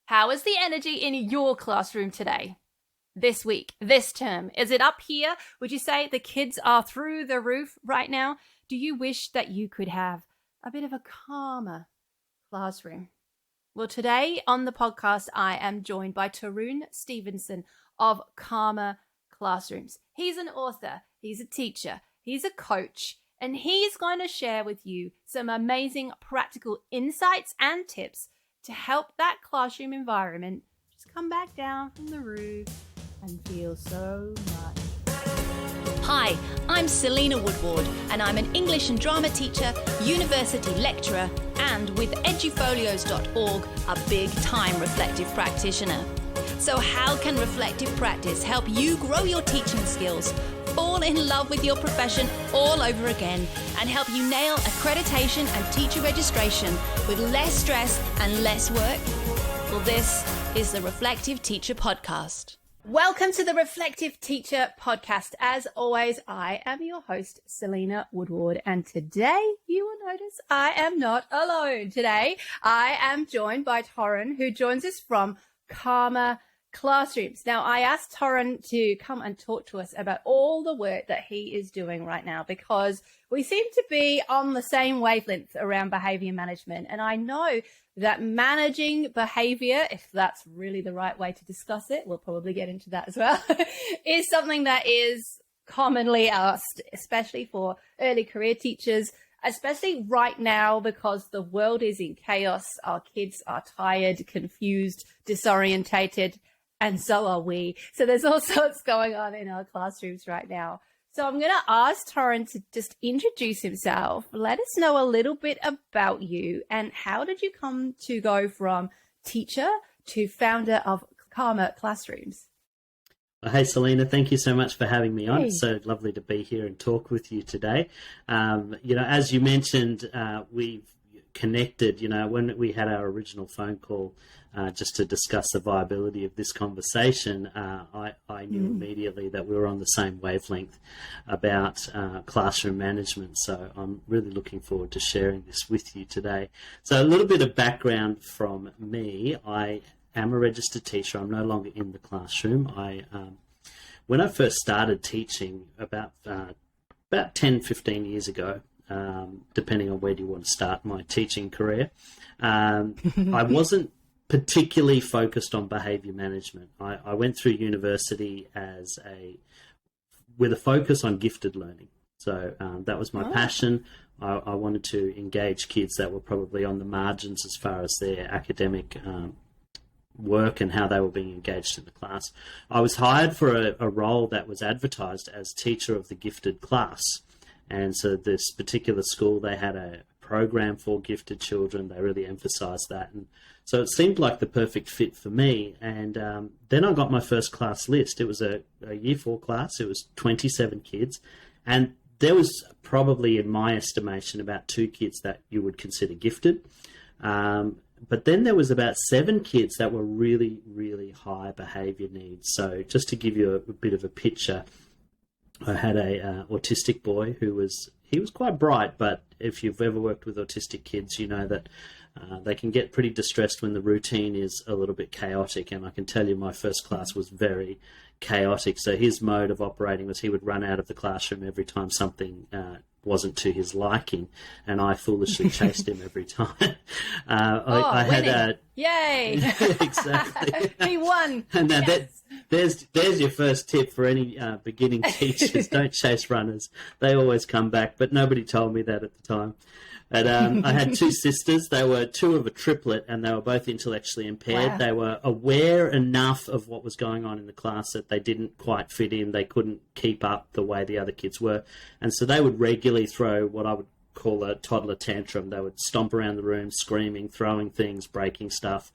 How is the energy in your classroom today? This week, this term? Is it up here? Would you say the kids are through the roof right now? Do you wish that you could have a bit of a calmer classroom? Well, today on the podcast, I am joined by Tarun Stevenson of Calmer Classrooms. He's an author, he's a teacher, he's a coach, and he's going to share with you some amazing practical insights and tips to help that classroom environment just come back down from the roof and feel so much. Hi, I'm Selena Woodward, and I'm an English and drama teacher, university lecturer, and with edufolios.org, a big-time reflective practitioner. So how can reflective practice help you grow your teaching skills, fall in love with your profession all over again, and help you nail accreditation and teacher registration with less stress and less work? Well, this is the Reflective Teacher Podcast. Welcome to the Reflective Teacher Podcast. As always, I am your host, Selena Woodward, and today you will notice I am not alone. Today, I am joined by Tarun, who joins us from Calmer Classrooms. Now, I asked Tarun to come and talk to us about all the work that he is doing right now because we seem to be on the same wavelength around behavior management. And I know that managing behavior, if that's really the right way to discuss it, we'll probably get into that as well, is something that is commonly asked, especially for early career teachers, especially right now because the world is in chaos. Our kids are tired, confused, disorientated, and so are we. So there's all sorts going on in our classrooms right now. So I'm going to ask Tarun to just introduce himself. Let us know a little bit about you and how did you come to go from teacher to founder of Calmer Classrooms? Hey, Selena, thank you so much for having me on. Hey. It's so lovely to be here and talk with you today. As you mentioned, we've connected, when we had our original phone call just to discuss the viability of this conversation, I knew immediately that we were on the same wavelength about classroom management. So I'm really looking forward to sharing this with you today. So a little bit of background from me. I am a registered teacher. I'm no longer in the classroom. When I first started teaching about 10, 15 years ago, depending on where you want to start my teaching career, I wasn't particularly focused on behavior management. I went through university with a focus on gifted learning. So that was my passion. I wanted to engage kids that were probably on the margins as far as their academic work and how they were being engaged in the class. I was hired for a role that was advertised as teacher of the gifted class. And so this particular school, they had a program for gifted children. They really emphasized that. And so it seemed like the perfect fit for me. And then I got my first class list. It was a year 4 class. It was 27 kids. And there was probably, in my estimation, about 2 kids that you would consider gifted. But then there was about 7 kids that were really, really high behavior needs. So just to give you a bit of a picture, I had a autistic boy he was quite bright, but if you've ever worked with autistic kids, you know that they can get pretty distressed when the routine is a little bit chaotic. And I can tell you my first class was very chaotic. So his mode of operating was he would run out of the classroom every time something wasn't to his liking, and I foolishly chased him every time. I had Yay! exactly. He won. And now Yes. there's your first tip for any beginning teachers. Don't chase runners. They always come back, but nobody told me that at the time. And I had 2 sisters. They were 2 of a triplet, and they were both intellectually impaired. Wow. They were aware enough of what was going on in the class that they didn't quite fit in. They couldn't keep up the way the other kids were. And so they would regularly throw what I would call a toddler tantrum. They would stomp around the room, screaming, throwing things, breaking stuff,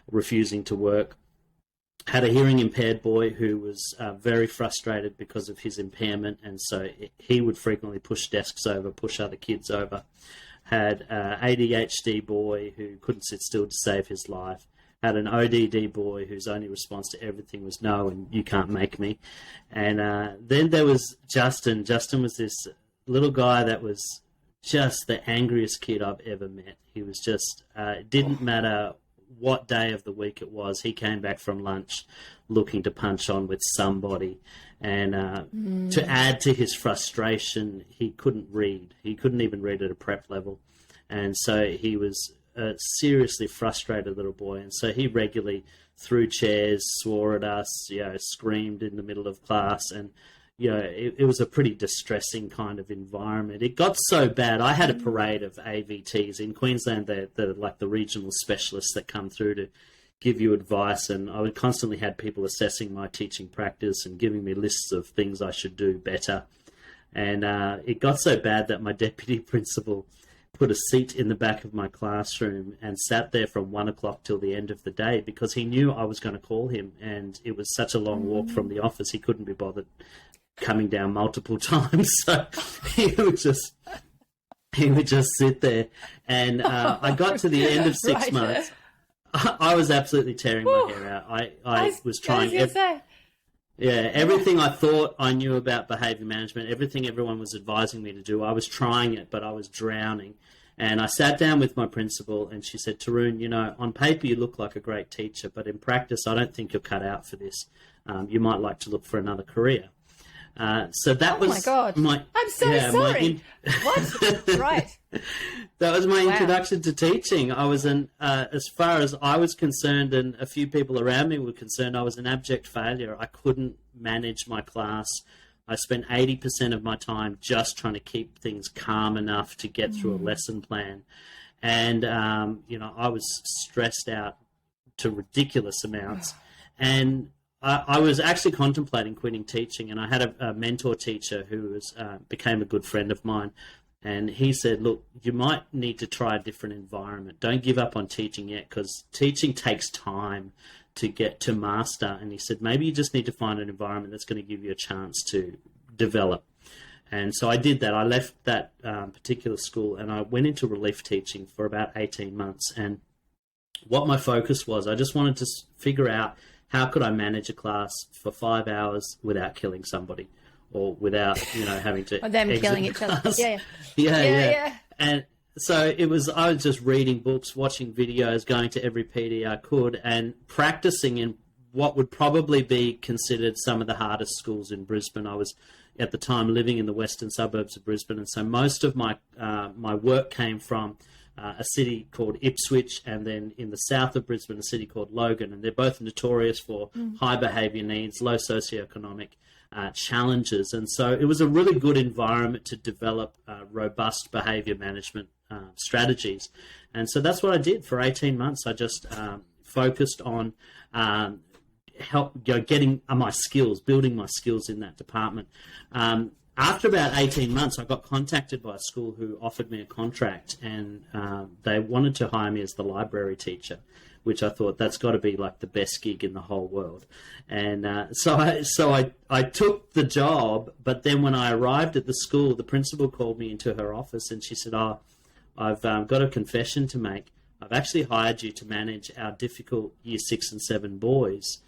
refusing to work. Had a hearing impaired boy who was very frustrated because of his impairment, and so he would frequently push desks over, push other kids over. Had an ADHD boy who couldn't sit still to save his life. Had an ODD boy whose only response to everything was no, and you can't make me. And then there was Justin. Justin was this little guy that was just the angriest kid I've ever met. He was just, it didn't matter what day of the week it was, he came back from lunch looking to punch on with somebody. And to add to his frustration, he couldn't read. He couldn't even read at a prep level. And so he was a seriously frustrated little boy. And so he regularly threw chairs, swore at us, screamed in the middle of class. And, it was a pretty distressing kind of environment. It got so bad. I had a parade of AVTs in Queensland. They're like the regional specialists that come through to give you advice. And I would constantly had people assessing my teaching practice and giving me lists of things I should do better. And it got so bad that my deputy principal put a seat in the back of my classroom and sat there from 1 o'clock till the end of the day, because he knew I was going to call him, and it was such a long walk from the office. He couldn't be bothered coming down multiple times. So he would just sit there. And I got to the end of 6 months. I was absolutely tearing my hair out. I was trying everything I thought I knew about behaviour management, everything everyone was advising me to do, I was trying it, but I was drowning. And I sat down with my principal, and she said, Tarun, on paper you look like a great teacher, but in practice I don't think you're cut out for this. You might like to look for another career. So that was my God. I'm so sorry. What? Right. That was my introduction to teaching. I was as far as I was concerned, and a few people around me were concerned, I was an abject failure. I couldn't manage my class. I spent 80% of my time just trying to keep things calm enough to get through a lesson plan. And, I was stressed out to ridiculous amounts. And I was actually contemplating quitting teaching, and I had a mentor teacher who became a good friend of mine. And he said, look, you might need to try a different environment. Don't give up on teaching yet, because teaching takes time to get to master. And he said, maybe you just need to find an environment that's going to give you a chance to develop. And so I did that. I left that particular school, and I went into relief teaching for about 18 months. And what my focus was, I just wanted to figure out, how could I manage a class for 5 hours without killing somebody, or without, having to or them killing each other. Yeah. And so I was just reading books, watching videos, going to every PD I could, and practicing in what would probably be considered some of the hardest schools in Brisbane. I was at the time living in the western suburbs of Brisbane, and so most of my work came from a city called Ipswich, and then in the south of Brisbane, a city called Logan, and they're both notorious for high behaviour needs, low socioeconomic challenges. And so it was a really good environment to develop robust behaviour management strategies. And so that's what I did for 18 months. I just focused on getting my skills, building my skills in that department. After about 18 months, I got contacted by a school who offered me a contract, and they wanted to hire me as the library teacher, which I thought, that's got to be like the best gig in the whole world. And so I took the job, but then when I arrived at the school, the principal called me into her office, and she said, I've got a confession to make. I've actually hired you to manage our difficult Year 6 and 7 boys.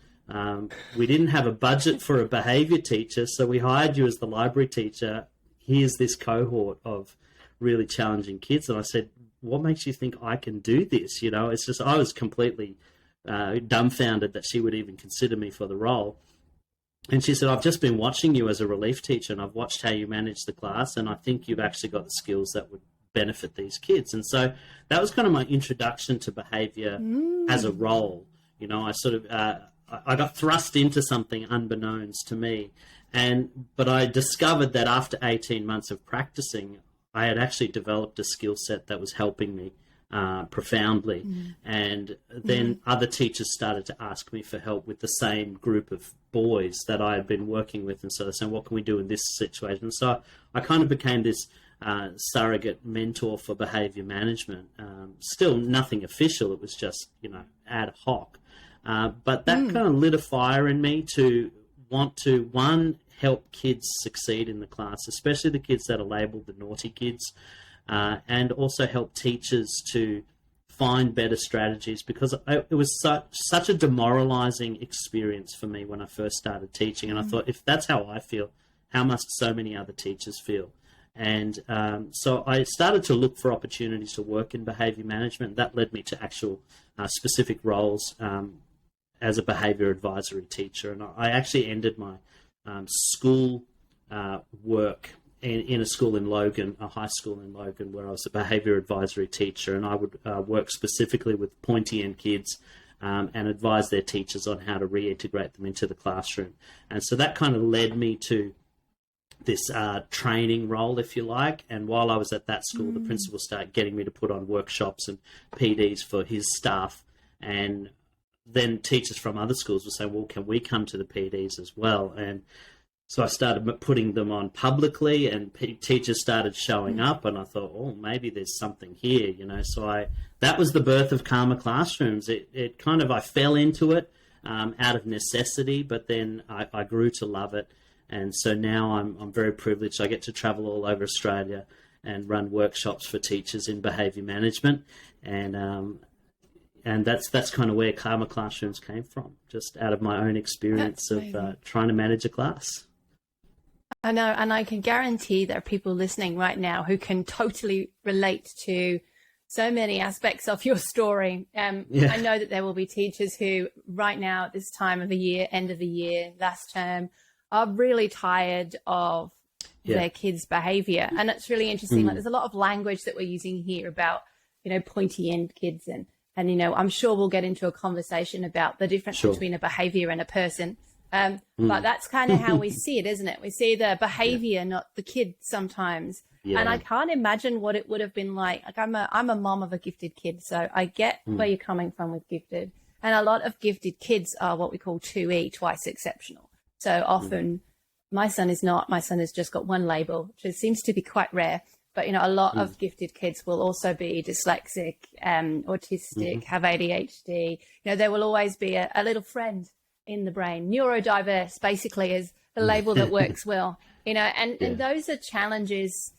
We didn't have a budget for a behaviour teacher, so we hired you as the library teacher. Here's this cohort of really challenging kids. And I said, what makes you think I can do this? It's just, I was completely dumbfounded that she would even consider me for the role. And she said, I've just been watching you as a relief teacher, and I've watched how you manage the class, and I think you've actually got the skills that would benefit these kids. And so that was kind of my introduction to behaviour as a role. I sort of... I got thrust into something unbeknownst to me, but I discovered that after 18 months of practicing, I had actually developed a skill set that was helping me profoundly. And then other teachers started to ask me for help with the same group of boys that I had been working with, and so they're saying, what can we do in this situation? So I kind of became this surrogate mentor for behaviour management. Still nothing official, it was just ad hoc. But that kind of lit a fire in me to want to, one, help kids succeed in the class, especially the kids that are labelled the naughty kids, and also help teachers to find better strategies, because it was such a demoralising experience for me when I first started teaching. And I thought, if that's how I feel, how must so many other teachers feel? And so I started to look for opportunities to work in behaviour management. That led me to actual specific roles as a behaviour advisory teacher. And I actually ended my school work in a school in Logan, a high school in Logan, where I was a behaviour advisory teacher, and I would work specifically with pointy end kids and advise their teachers on how to reintegrate them into the classroom. And so that kind of led me to this training role, if you like. And while I was at that school, the principal started getting me to put on workshops and PDs for his staff. And then teachers from other schools would say, well, can we come to the PDs as well? And so I started putting them on publicly, and teachers started showing up, and I thought, oh, maybe there's something here, you know. So that was the birth of Calmer Classrooms. It kind of, I fell into it out of necessity, but then I grew to love it. And so now I'm very privileged. I get to travel all over Australia and run workshops for teachers in behaviour management. And that's kind of where Calmer Classrooms came from, just out of my own experience of trying to manage a class. I know, and I can guarantee there are people listening right now who can totally relate to so many aspects of your story. I know that there will be teachers who right now at this time of the year, end of the year, last term, are really tired of their kids' behaviour. And it's really interesting. Like, there's a lot of language that we're using here about, you know, pointy end kids. And you know, I'm sure we'll get into a conversation about the difference between a behaviour and a person. But that's kind of how we see it, isn't it? We see the behavior, not the kid sometimes. And I can't imagine what it would have been like. Like, I'm a mom of a gifted kid, so I get where you're coming from with gifted. And a lot of gifted kids are what we call 2E, twice exceptional. So often my son is not. My son has just got one label, which seems to be quite rare. But, you know, a lot of gifted kids will also be dyslexic, autistic, have ADHD. You know, there will always be a little friend in the brain. Neurodiverse basically is the label that works well, you know, and those are challenges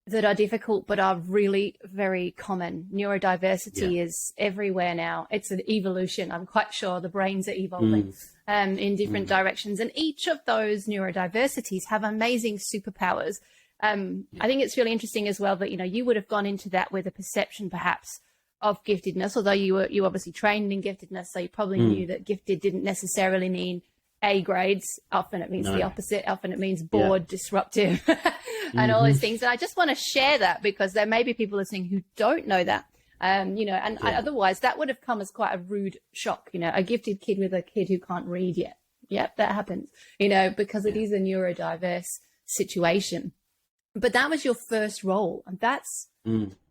that are difficult but are really very common. Neurodiversity is everywhere now. It's an evolution. I'm quite sure the brains are evolving in different directions, and each of those neurodiversities have amazing superpowers. I think it's really interesting as well that, you know, you would have gone into that with a perception perhaps of giftedness, although you obviously trained in giftedness, so you probably knew that gifted didn't necessarily mean A grades. Often it means the opposite. Often it means bored, disruptive, and all those things. And I just want to share that because there may be people listening who don't know that, you know, and otherwise that would have come as quite a rude shock, you know, a gifted kid with a kid who can't read yet. Yep, that happens, you know, because it is a neurodiverse situation. But that was your first role, and that's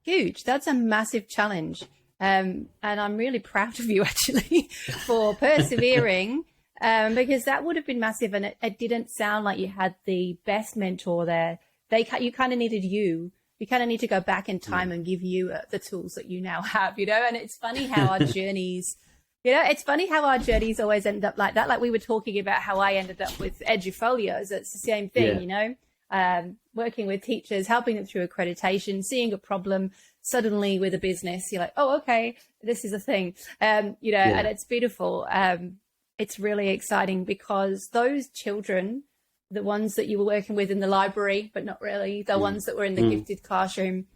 huge. That's a massive challenge. And I'm really proud of you actually for persevering, because that would have been massive. And it didn't sound like you had the best mentor there. You kind of needed you kind of need to go back in time and give you the tools that you now have, you know. And it's funny how our journeys, you know, it's funny how our journeys always end up like that. Like we were talking about how I ended up with Edufolios. It's the same thing, you know. Working with teachers, helping them through accreditation, seeing a problem, suddenly with a business, you're like, oh, okay, this is a thing, you know, and it's beautiful. It's really exciting because those children, the ones that you were working with in the library, but not really, the ones that were in the gifted classroom,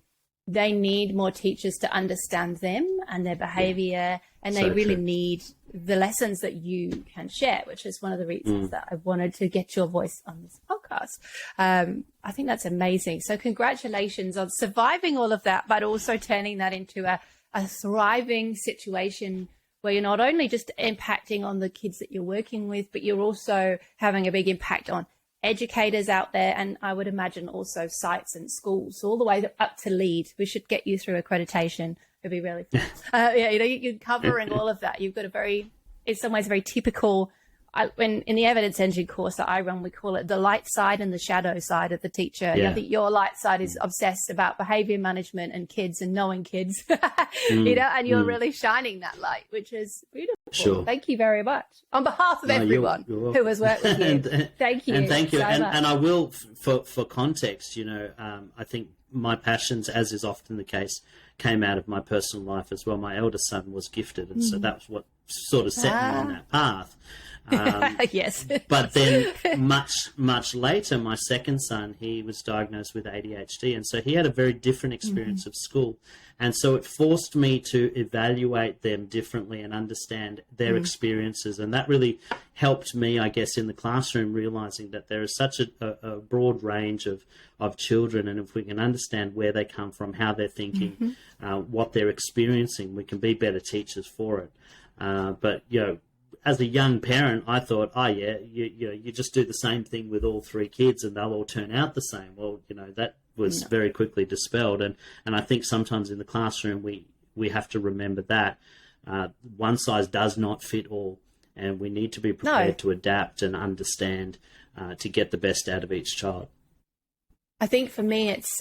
they need more teachers to understand them and their behavior, and they really need the lessons that you can share, which is one of the reasons that I wanted to get your voice on this podcast. I think that's amazing. So congratulations on surviving all of that, but also turning that into a thriving situation where you're not only just impacting on the kids that you're working with, but you're also having a big impact on educators out there, and I would imagine also sites and schools, all the way up to lead. We should get you through accreditation. It'd be really fun. You know, you're covering all of that. You've got a very, in some ways, very typical, when in the evidence engine course that I run, we call it the light side and the shadow side of the teacher. And I think your light side is obsessed about behavior management and kids and knowing kids, you know, and you're really shining that light, which is beautiful. Sure. Thank you very much. On behalf of everyone who has worked with you, thank you. And thank you. So much. And I will, for context, you know, I think my passions, as is often the case, came out of my personal life as well. My eldest son was gifted, and so that's what sort of set me on that path. Yes. But then much later, my second son, he was diagnosed with ADHD, and so he had a very different experience of school. And so it forced me to evaluate them differently and understand their experiences. And that really helped me, I guess, in the classroom, realizing that there is such a broad range of children. And if we can understand where they come from, how they're thinking, what they're experiencing, we can be better teachers for it. But, you know, as a young parent, I thought, oh, yeah, you just do the same thing with all three kids and they'll all turn out the same. Well, you know, that was very quickly dispelled. And I think sometimes in the classroom, we have to remember that one size does not fit all. And we need to be prepared to adapt and understand to get the best out of each child. I think for me, it's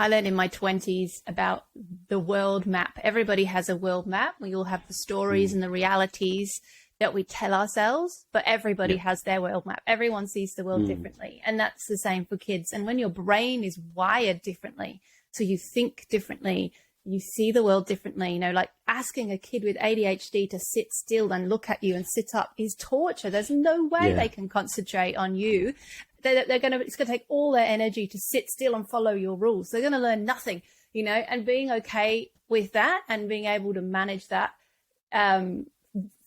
I learned in my 20s about the world map. Everybody has a world map. We all have the stories and the realities that we tell ourselves, but everybody has their world map. Everyone sees the world differently. And that's the same for kids. And when your brain is wired differently, so you think differently, you see the world differently, you know, like asking a kid with ADHD to sit still and look at you and sit up is torture. There's no way they can concentrate on you. It's going to take all their energy to sit still and follow your rules. They're going to learn nothing, you know, and being okay with that and being able to manage that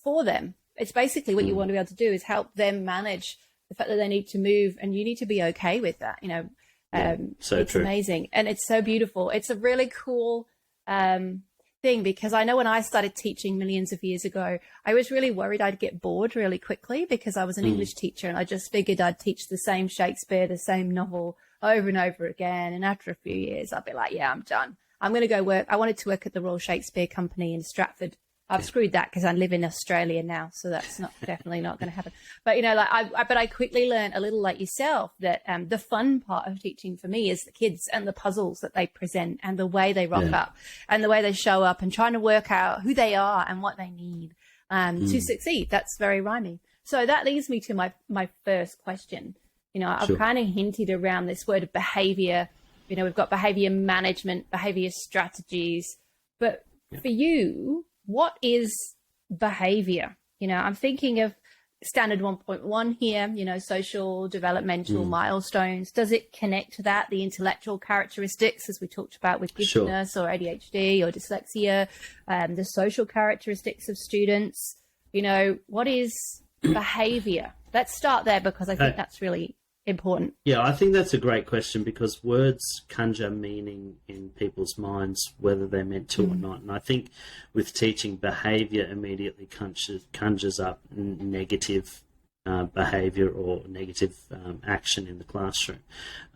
for them. It's basically what you want to be able to do is help them manage the fact that they need to move, and you need to be okay with that, you know. It's true. Amazing. And it's so beautiful. It's a really cool thing, because I know when I started teaching millions of years ago, I was really worried I'd get bored really quickly, because I was an English teacher and I just figured I'd teach the same Shakespeare, the same novel over and over again. And after a few years, I'd be like, yeah, I'm done. I'm going to go work. I wanted to work at the Royal Shakespeare Company in Stratford. I've screwed that because I live in Australia now, so that's definitely not going to happen. But, you know, like I quickly learned, a little like yourself, that the fun part of teaching for me is the kids and the puzzles that they present and the way they rock up and the way they show up and trying to work out who they are and what they need to succeed. That's very rhyming. So that leads me to my first question. You know, I've kind of hinted around this word of behavior. You know, we've got behavior management, behavior strategies, but for you, what is behavior? You know, I'm thinking of standard 1.1 here, you know, social developmental milestones. Does it connect to that, the intellectual characteristics, as we talked about with giftedness or ADHD or dyslexia, the social characteristics of students? You know, what is behavior? Let's start there, because I think that's really important. Yeah, I think that's a great question, because words conjure meaning in people's minds, whether they're meant to or not. And I think with teaching, behaviour immediately conjures up negative behaviour or negative action in the classroom.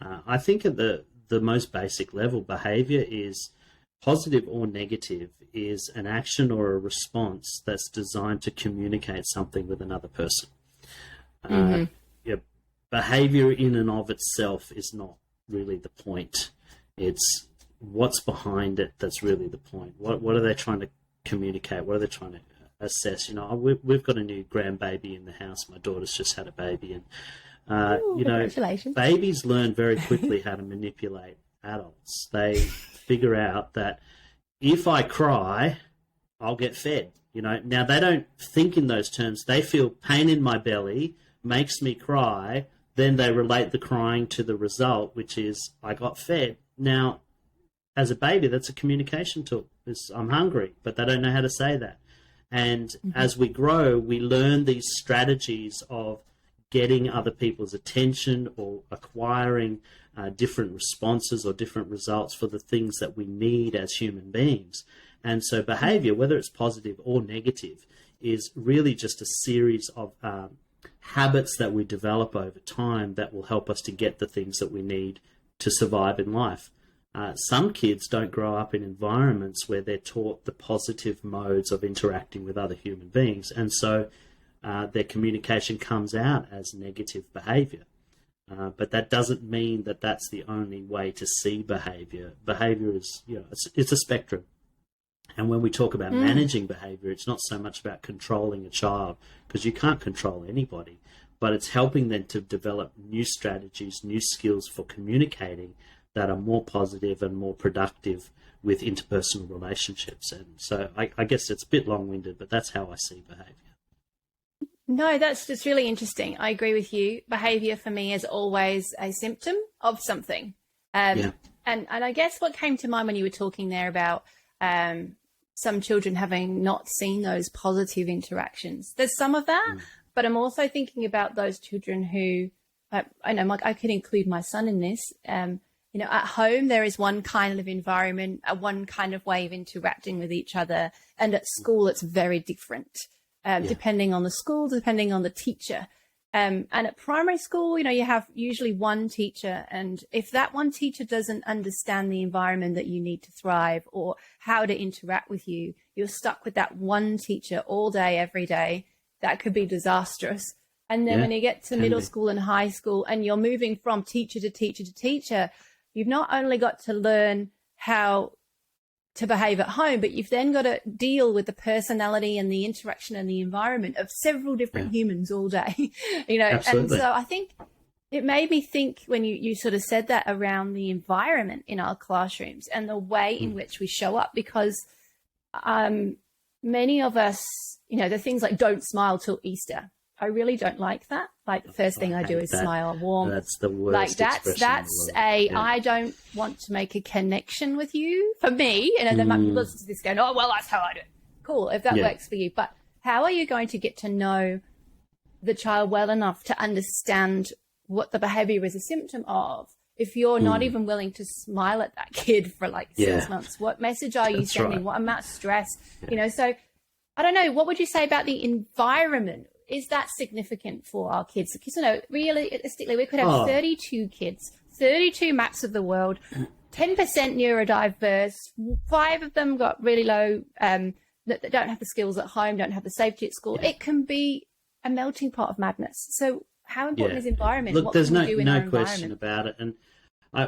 I think at the most basic level, behaviour is positive or negative, is an action or a response that's designed to communicate something with another person. Behavior in and of itself is not really the point. It's what's behind it that's really the point. What are they trying to communicate? What are they trying to assess? You know, we've got a new grandbaby in the house. My daughter's just had a baby, and you know, babies learn very quickly how to manipulate adults. They figure out that if I cry, I'll get fed. You know, now they don't think in those terms. They feel pain in my belly makes me cry. Then they relate the crying to the result, which is I got fed. Now, as a baby, that's a communication tool. I'm hungry, but they don't know how to say that. And as we grow, we learn these strategies of getting other people's attention or acquiring different responses or different results for the things that we need as human beings. And so behavior, whether it's positive or negative, is really just a series of habits that we develop over time that will help us to get the things that we need to survive in life. Some kids don't grow up in environments where they're taught the positive modes of interacting with other human beings, and so their communication comes out as negative behavior. But that doesn't mean that that's the only way to see behavior. Behavior is, you know, it's a spectrum. And when we talk about managing behavior, it's not so much about controlling a child, because you can't control anybody, but it's helping them to develop new strategies, new skills for communicating that are more positive and more productive with interpersonal relationships. And so I guess it's a bit long-winded, but that's how I see behaviour. No, that's just really interesting. I agree with you. Behaviour for me is always a symptom of something. And I guess what came to mind when you were talking there about some children having not seen those positive interactions. There's some of that, but I'm also thinking about those children who, I know, I could include my son in this. You know, at home, there is one kind of environment, one kind of way of interacting with each other. And at school, it's very different, depending on the school, depending on the teacher. And at primary school, you know, you have usually one teacher. And if that one teacher doesn't understand the environment that you need to thrive or how to interact with you, you're stuck with that one teacher all day, every day. That could be disastrous. And then when you get to middle school and high school and you're moving from teacher to teacher to teacher, you've not only got to learn how to behave at home, but you've then got to deal with the personality and the interaction and the environment of several different humans all day, you know. Absolutely. And so I think it made me think when you sort of said that around the environment in our classrooms and the way in which we show up, because many of us, you know, the things like don't smile till Easter. I really don't like that. Like the first thing I do is smile warm. That's the worst. Like that's I don't want to make a connection with you. For me, you know, there might be listeners to this going, oh, well, that's how I do it. Cool, if that works for you. But how are you going to get to know the child well enough to understand what the behavior is a symptom of if you're not even willing to smile at that kid for like 6 months? What message are you sending? What amount of stress? You know, so I don't know. What would you say about the environment? Is that significant for our kids? Because, you know, realistically, we could have 32 kids, 32 maps of the world, 10% neurodiverse, 5 of them got really low, that don't have the skills at home, don't have the safety at school. It can be a melting pot of madness. So how important is environment? Look, what there's can we do in our no question about it. And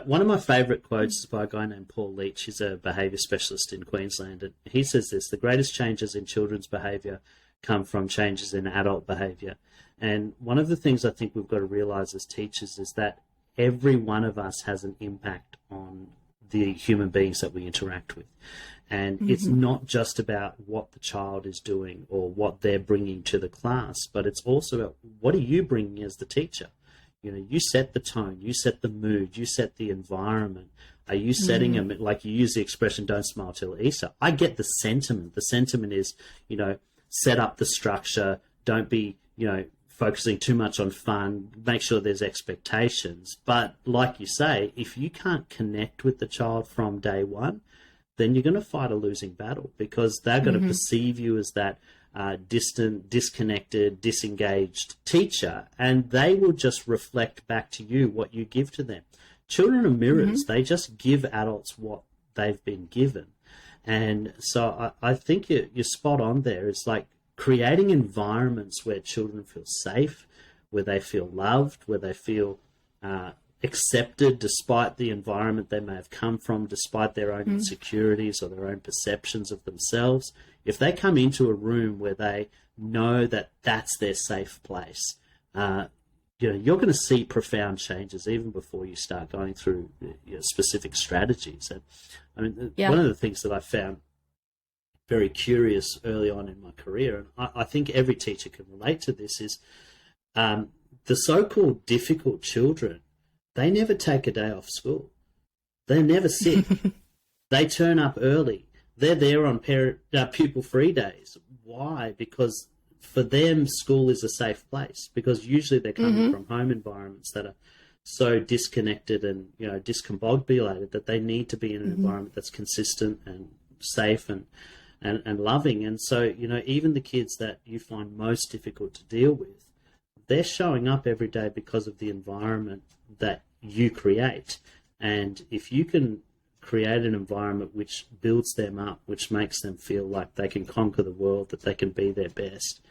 one of my favourite quotes is by a guy named Paul Leach. He's a behaviour specialist in Queensland. And he says this: the greatest changes in children's behaviour come from changes in adult behaviour. And one of the things I think we've got to realise as teachers is that every one of us has an impact on the human beings that we interact with. And it's not just about what the child is doing or what they're bringing to the class, but it's also about what are you bringing as the teacher. You know, you set the tone, you set the mood, you set the environment. Are you setting them, like you use the expression, don't smile till Easter. I get the sentiment. The sentiment is, you know, set up the structure, don't be, you know, focusing too much on fun, make sure there's expectations. But like you say, if you can't connect with the child from day one, then you're going to fight a losing battle, because they're going to perceive you as that distant, disconnected, disengaged teacher, and they will just reflect back to you what you give to them. Children are mirrors. They just give adults what they've been given. And so I think you're spot on there. It's like creating environments where children feel safe, where they feel loved, where they feel accepted despite the environment they may have come from, despite their own insecurities or their own perceptions of themselves. If they come into a room where they know that that's their safe place, you know, you're going to see profound changes even before you start going through specific strategies. And I mean, one of the things that I found very curious early on in my career, and I think every teacher can relate to this, is the so-called difficult children, they never take a day off school. They're never sick. They turn up early. They're there on pupil-free days. Why? Because for them, school is a safe place, because usually they're coming from home environments that are so disconnected and, you know, discombobulated that they need to be in an environment that's consistent and safe and loving. And so, you know, even the kids that you find most difficult to deal with, they're showing up every day because of the environment that you create. And if you can create an environment which builds them up, which makes them feel like they can conquer the world, that they can be their best,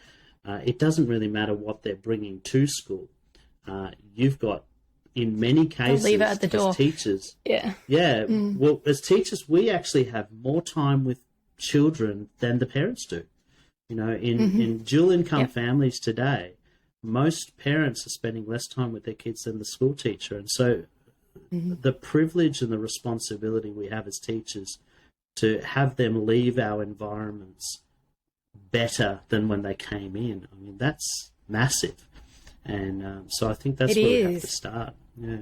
it doesn't really matter what they're bringing to school. You've got, in many cases, leave it at the door. As teachers, well, as teachers, we actually have more time with children than the parents do. You know, in dual income families today, most parents are spending less time with their kids than the school teacher. And so the privilege and the responsibility we have as teachers to have them leave our environments better than when they came in. I mean, that's massive. And so I think that's where we have to start. Yeah.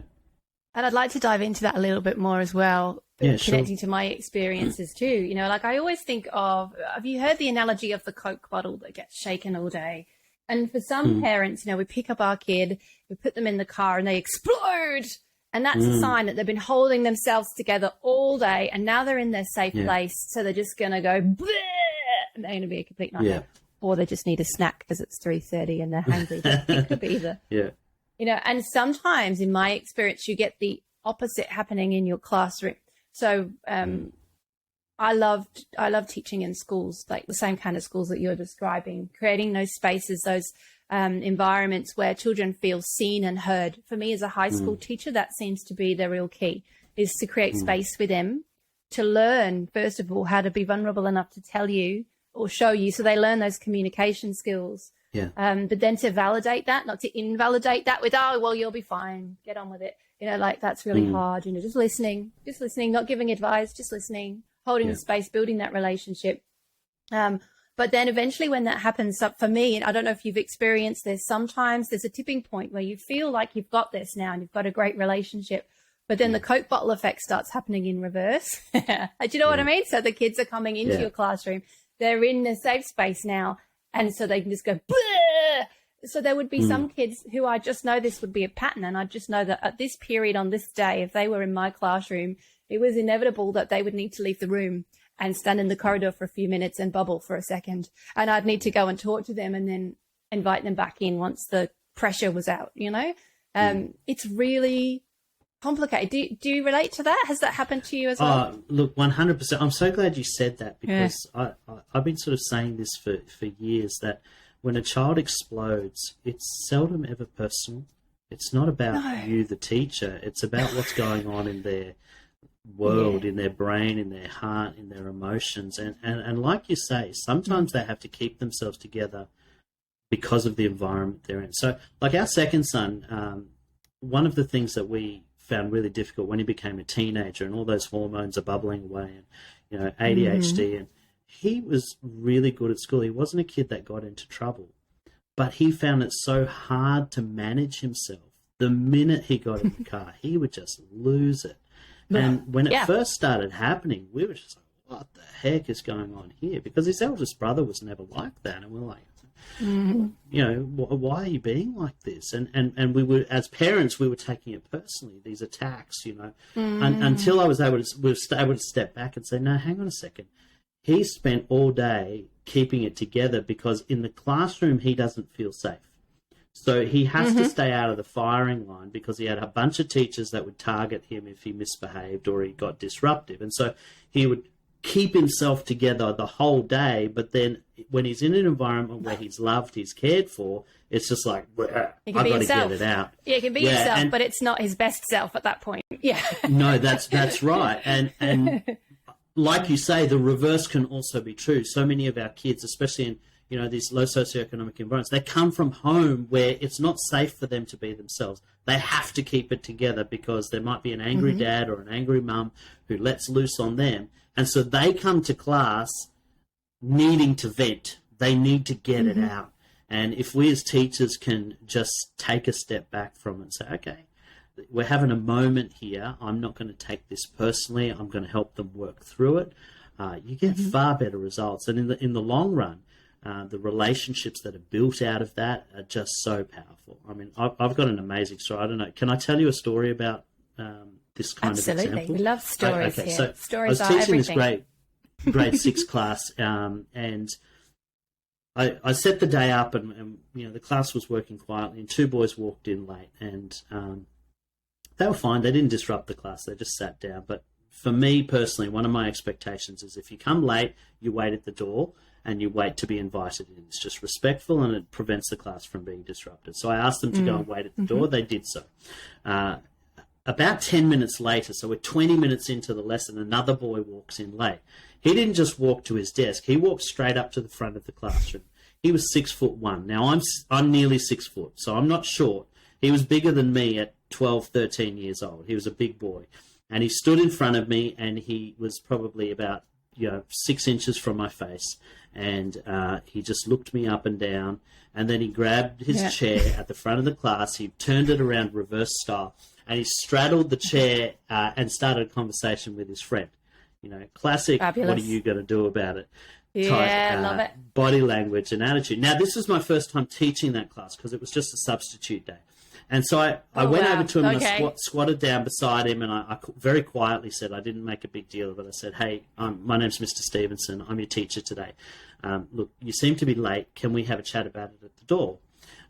And I'd like to dive into that a little bit more as well, connecting to my experiences too. You know, like I always think of, have you heard the analogy of the Coke bottle that gets shaken all day? And for some parents, you know, we pick up our kid, we put them in the car and they explode. And that's a sign that they've been holding themselves together all day and now they're in their safe place. So they're just going to go, bleh, and they're going to be a complete nightmare. Or they just need a snack because it's 3:30 and they're hungry. It could be either. You know, and sometimes in my experience, you get the opposite happening in your classroom. So I love teaching in schools, like the same kind of schools that you're describing, creating those spaces, those environments where children feel seen and heard. For me as a high school teacher, that seems to be the real key, is to create space for them to learn, first of all, how to be vulnerable enough to tell you or show you. So they learn those communication skills. But then to validate that, not to invalidate that with, oh, well, you'll be fine, get on with it. You know, like that's really hard, you know, just listening, not giving advice, just listening, holding the space, building that relationship. But then eventually when that happens, for me, and I don't know if you've experienced this, sometimes there's a tipping point where you feel like you've got this now and you've got a great relationship, but then the Coke bottle effect starts happening in reverse. Do you know what I mean? So the kids are coming into your classroom, they're in a safe space now, and so they can just go, bleh! So there would be some kids who I just know this would be a pattern, and I just know that at this period on this day, if they were in my classroom, it was inevitable that they would need to leave the room and stand in the corridor for a few minutes and bubble for a second. And I'd need to go and talk to them and then invite them back in once the pressure was out, you know? It's really complicated. Do you relate to that? Has that happened to you as well? Look, 100%. I'm so glad you said that, because I've been sort of saying this for years, that when a child explodes, it's seldom ever personal. It's not about you, the teacher. It's about what's going on in their world, in their brain, in their heart, in their emotions. And like you say, sometimes they have to keep themselves together because of the environment they're in. So like our second son, one of the things that we found really difficult when he became a teenager and all those hormones are bubbling away and, you know, ADHD, and he was really good at school. He wasn't a kid that got into trouble, but he found it so hard to manage himself. The minute he got in the car, he would just lose it. And when it first started happening, we were just like, what the heck is going on here? Because his eldest brother was never like that. And we're like, you know, why are you being like this? And we were, as parents, we were taking it personally, these attacks, you know, until I was able to step back and say, no, hang on a second. He spent all day keeping it together because in the classroom, he doesn't feel safe. So he has to stay out of the firing line because he had a bunch of teachers that would target him if he misbehaved or he got disruptive. And so he would keep himself together the whole day. But then when he's in an environment where he's loved, he's cared for, it's just like, I've got to get it out. Yeah, he can be himself, but it's not his best self at that point. Yeah. No, that's right. And like you say, the reverse can also be true. So many of our kids, especially in, you know, these low socioeconomic environments, they come from home where it's not safe for them to be themselves. They have to keep it together because there might be an angry dad or an angry mum who lets loose on them. And so they come to class needing to vent. They need to get it out. And if we as teachers can just take a step back from it and say, okay, we're having a moment here. I'm not going to take this personally. I'm going to help them work through it. You get far better results. And in the long run, the relationships that are built out of that are just so powerful. I mean, I've got an amazing story. I don't know. Can I tell you a story about this kind of example? Absolutely. We love stories here. So stories I was teaching everything. this grade 6 class, and I set the day up, and you know, the class was working quietly, and 2 boys walked in late, and they were fine. They didn't disrupt the class. They just sat down. But for me personally, one of my expectations is if you come late, you wait at the door and you wait to be invited in. It's just respectful and it prevents the class from being disrupted. So I asked them to go and wait at the door. They did so. About 10 minutes later, so we're 20 minutes into the lesson, another boy walks in late. He didn't just walk to his desk. He walked straight up to the front of the classroom. He was 6'1". Now I'm nearly 6 foot, so I'm not short. He was bigger than me at 12, 13 years old. He was a big boy. And he stood in front of me, and he was probably about 6 inches from my face. And he just looked me up and down. And then he grabbed his chair at the front of the class. He turned it around reverse style. And he straddled the chair and started a conversation with his friend. Classic, Fabulous. What are you going to do about it? Yeah, love it. Body language and attitude. Now, this was my first time teaching that class because it was just a substitute day. And so I went over to him and I squatted down beside him, and I very quietly said, I didn't make a big deal of it. I said, hey, my name's Mr. Stevenson. I'm your teacher today. Look, you seem to be late. Can we have a chat about it at the door?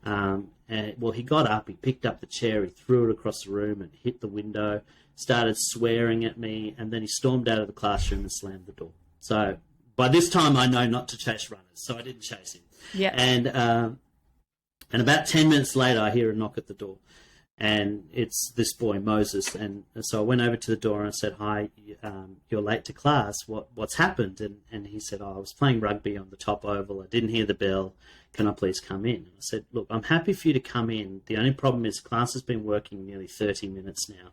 Well, he got up, he picked up the chair, he threw it across the room and hit the window, started swearing at me, and then he stormed out of the classroom and slammed the door. So by this time, I know not to chase runners, so I didn't chase him. Yeah. And about 10 minutes later, I hear a knock at the door, and it's this boy, Moses. And so I went over to the door and I said, hi, you're late to class. What's happened? And he said, I was playing rugby on the top oval. I didn't hear the bell. Can I please come in? And I said, look, I'm happy for you to come in. The only problem is class has been working nearly 30 minutes now.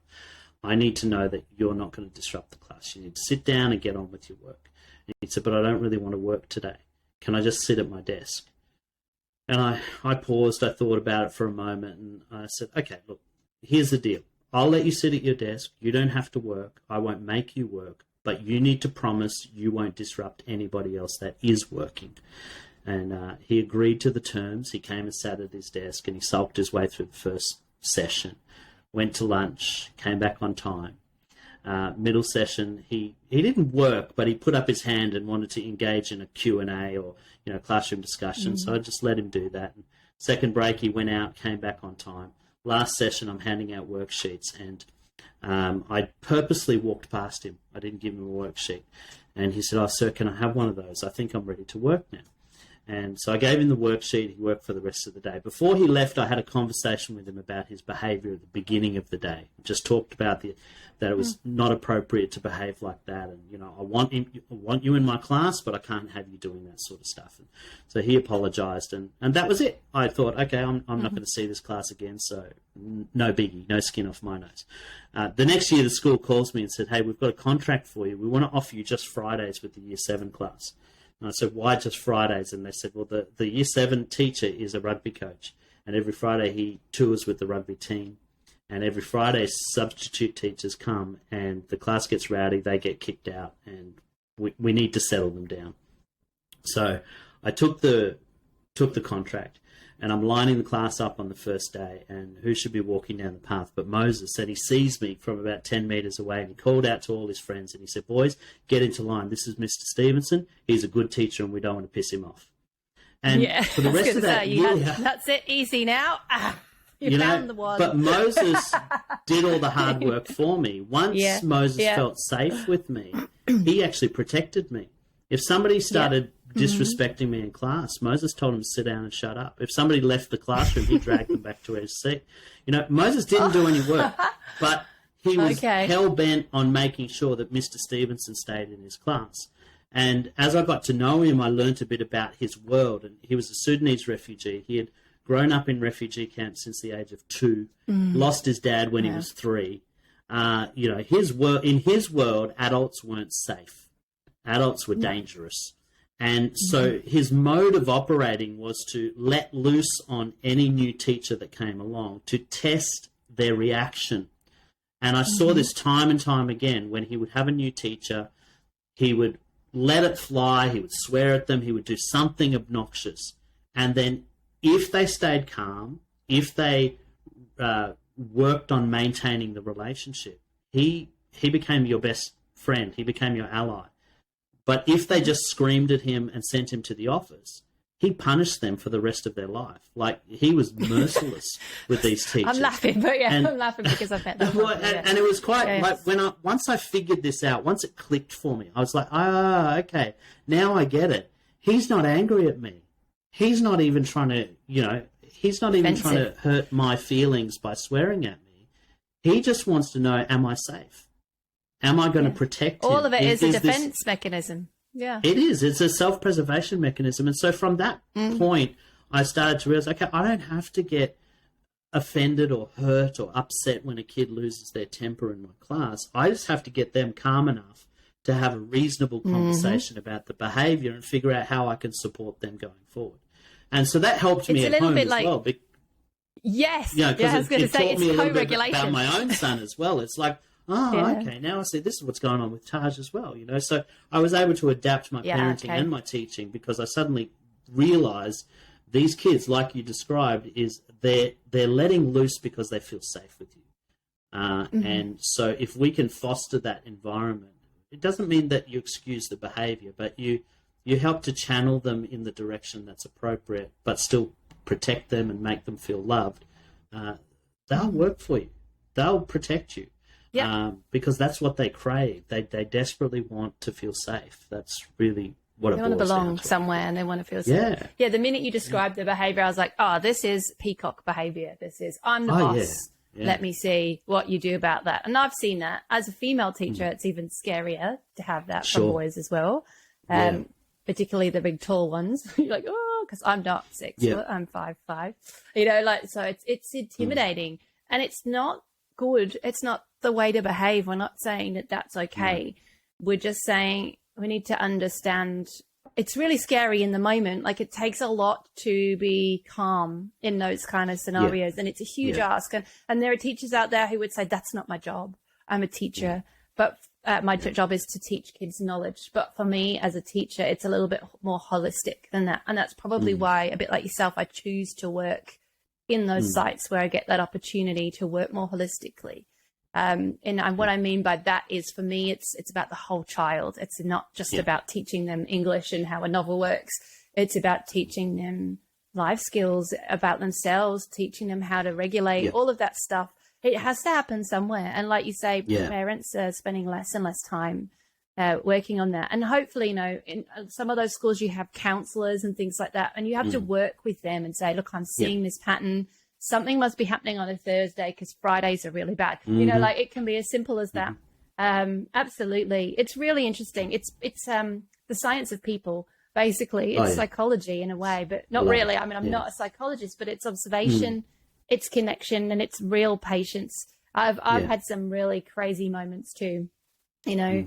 I need to know that you're not going to disrupt the class. You need to sit down and get on with your work. And he said, but I don't really want to work today. Can I just sit at my desk? And I paused, I thought about it for a moment, and I said, okay, look, here's the deal. I'll let you sit at your desk. You don't have to work. I won't make you work, but you need to promise you won't disrupt anybody else that is working. And he agreed to the terms. He came and sat at his desk, and he sulked his way through the first session, went to lunch, came back on time. Middle session, he didn't work, but he put up his hand and wanted to engage in a Q&A or classroom discussion. So I just let him do that. And second break, he went out, came back on time. Last session, I'm handing out worksheets, and I purposely walked past him. I didn't give him a worksheet. And he said, oh, sir, can I have one of those? I think I'm ready to work now. And so I gave him the worksheet. He worked for the rest of the day. Before he left, I had a conversation with him about his behaviour at the beginning of the day. Just talked about that it was not appropriate to behave like that. And, I want you in my class, but I can't have you doing that sort of stuff. And so he apologised, and that was it. I thought, okay, I'm not going to see this class again, so no biggie, no skin off my nose. The next year, the school calls me and said, hey, we've got a contract for you. We want to offer you just Fridays with the Year 7 class. And I said, why just Fridays? And they said, well, the Year 7 teacher is a rugby coach, and every Friday he tours with the rugby team. And every Friday, substitute teachers come, and the class gets rowdy, they get kicked out, and we need to settle them down. So I took the contract, and I'm lining the class up on the first day, and who should be walking down the path but Moses? And he sees me from about 10 metres away, and he called out to all his friends, and he said, boys, get into line. This is Mr. Stevenson. He's a good teacher, and we don't want to piss him off. And for the rest of that year... That's it, easy now. You found the one. But Moses did all the hard work for me. Once Moses felt safe with me, he actually protected me. If somebody started disrespecting me in class, Moses told him to sit down and shut up. If somebody left the classroom, he dragged them back to his seat. Moses didn't do any work, but he was hell-bent on making sure that Mr. Stevenson stayed in his class. And as I got to know him, I learnt a bit about his world. And he was a Sudanese refugee. He had grown up in refugee camps since the age of 2, lost his dad when he was 3. In his world, adults weren't safe. Adults were dangerous. And so his mode of operating was to let loose on any new teacher that came along to test their reaction. And I saw this time and time again. When he would have a new teacher, he would let it fly, he would swear at them, he would do something obnoxious. And then if they stayed calm, if they worked on maintaining the relationship, he became your best friend. He became your ally. But if they just screamed at him and sent him to the office, he punished them for the rest of their life. Like, he was merciless with these teachers. I'm laughing, but I'm laughing because I've met that. And it was quite like once I figured this out, once it clicked for me, I was like, okay, now I get it. He's not angry at me. He's not even trying to, he's not even trying to hurt my feelings by swearing at me. He just wants to know, am I safe? Am I going to protect him? All of it is a defense mechanism. Yeah. It is. It's a self-preservation mechanism. And so from that point, I started to realize, okay, I don't have to get offended or hurt or upset when a kid loses their temper in my class. I just have to get them calm enough to have a reasonable conversation about the behaviour and figure out how I can support them going forward. And so that helped me at home as well. Yes, you know, I was going to say, it's co-regulation. About my own son as well. It's like, okay, now I see this is what's going on with Taj as well. You know, so I was able to adapt my parenting and my teaching because I suddenly realised these kids, like you described, is they're letting loose because they feel safe with you. And so if we can foster that environment, it doesn't mean that you excuse the behaviour, but you help to channel them in the direction that's appropriate, but still protect them and make them feel loved. They'll work for you. They'll protect you. Because that's what they crave. They desperately want to feel safe. That's really what it boils down to. They want to belong somewhere and they want to feel safe. Yeah, the minute you described the behaviour, I was like, this is peacock behaviour. This is, I'm the boss. Yeah. Let me see what you do about that. And I've seen that. As a female teacher, it's even scarier to have that from boys as well. Particularly the big tall ones. You're like, because I'm not 6 foot, I'm 5'5". You know, like, so it's intimidating. And it's not good. It's not the way to behave. We're not saying that that's okay. We're just saying we need to understand it's really scary in the moment. Like, it takes a lot to be calm in those kind of scenarios. And it's a huge ask. And there are teachers out there who would say, that's not my job. I'm a teacher. But my job is to teach kids knowledge. But for me as a teacher, it's a little bit more holistic than that. And that's probably why, a bit like yourself, I choose to work in those sites where I get that opportunity to work more holistically. And what I mean by that is, for me, it's about the whole child. It's not just about teaching them English and how a novel works. It's about teaching them life skills about themselves, teaching them how to regulate, all of that stuff. It has to happen somewhere. And like you say, parents are spending less and less time working on that. And hopefully, you know, in some of those schools, you have counselors and things like that. And you have to work with them and say, look, I'm seeing this pattern. Something must be happening on a Thursday because Fridays are really bad. You know, like, it can be as simple as that. Absolutely. It's really interesting. It's the science of people, basically. It's psychology in a way, but not really. I mean, I'm not a psychologist, but it's observation, it's connection, and it's real patience. I've had some really crazy moments too, you know,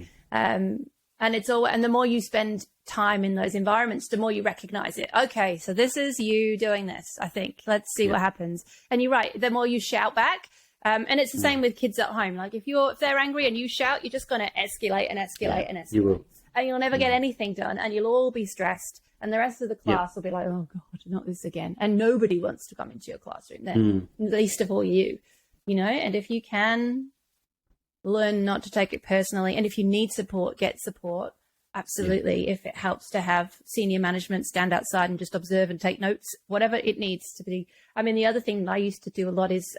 and it's all, and the more you spend time in those environments, the more you recognize it. Okay, so this is you doing this, I think. Let's see what happens. And you're right, the more you shout back, and it's the same with kids at home. Like, if they're angry and you shout, you're just going to escalate and escalate and escalate. You will. And you'll never get anything done, and you'll all be stressed. And the rest of the class will be like, oh God, not this again. And nobody wants to come into your classroom then, least of all you, you know. And if you can learn not to take it personally, and if you need support, get support. Absolutely. If it helps to have senior management stand outside and just observe and take notes, whatever it needs to be. I mean, the other thing I used to do a lot is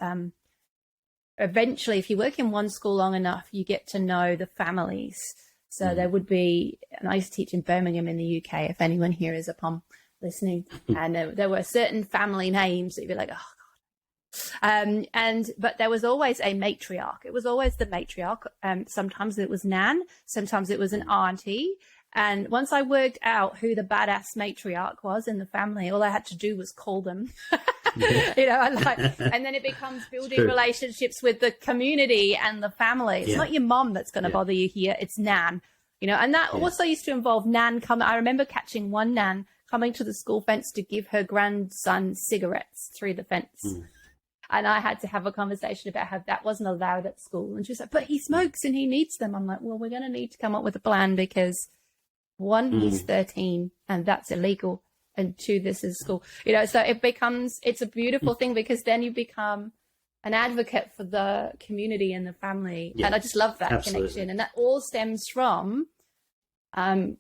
eventually, if you work in one school long enough, you get to know the families. So there would be, and I used to teach in Birmingham in the UK, if anyone here is upon listening, and there were certain family names that you'd be like, oh God. But there was always a matriarch. It was always the matriarch. Sometimes it was Nan, sometimes it was an auntie. And once I worked out who the badass matriarch was in the family, all I had to do was call them. You know, and then it becomes building relationships with the community and the family. It's not your mom that's going to bother you here. It's Nan, you know, and that also used to involve Nan coming. I remember catching one Nan coming to the school fence to give her grandson cigarettes through the fence. And I had to have a conversation about how that wasn't allowed at school. And she was like, but he smokes and he needs them. I'm like, well, we're going to need to come up with a plan, because one, he's 13 and that's illegal. And two, this is school, you know, so it's a beautiful thing, because then you become an advocate for the community and the family. And I just love that connection. And that all stems from, I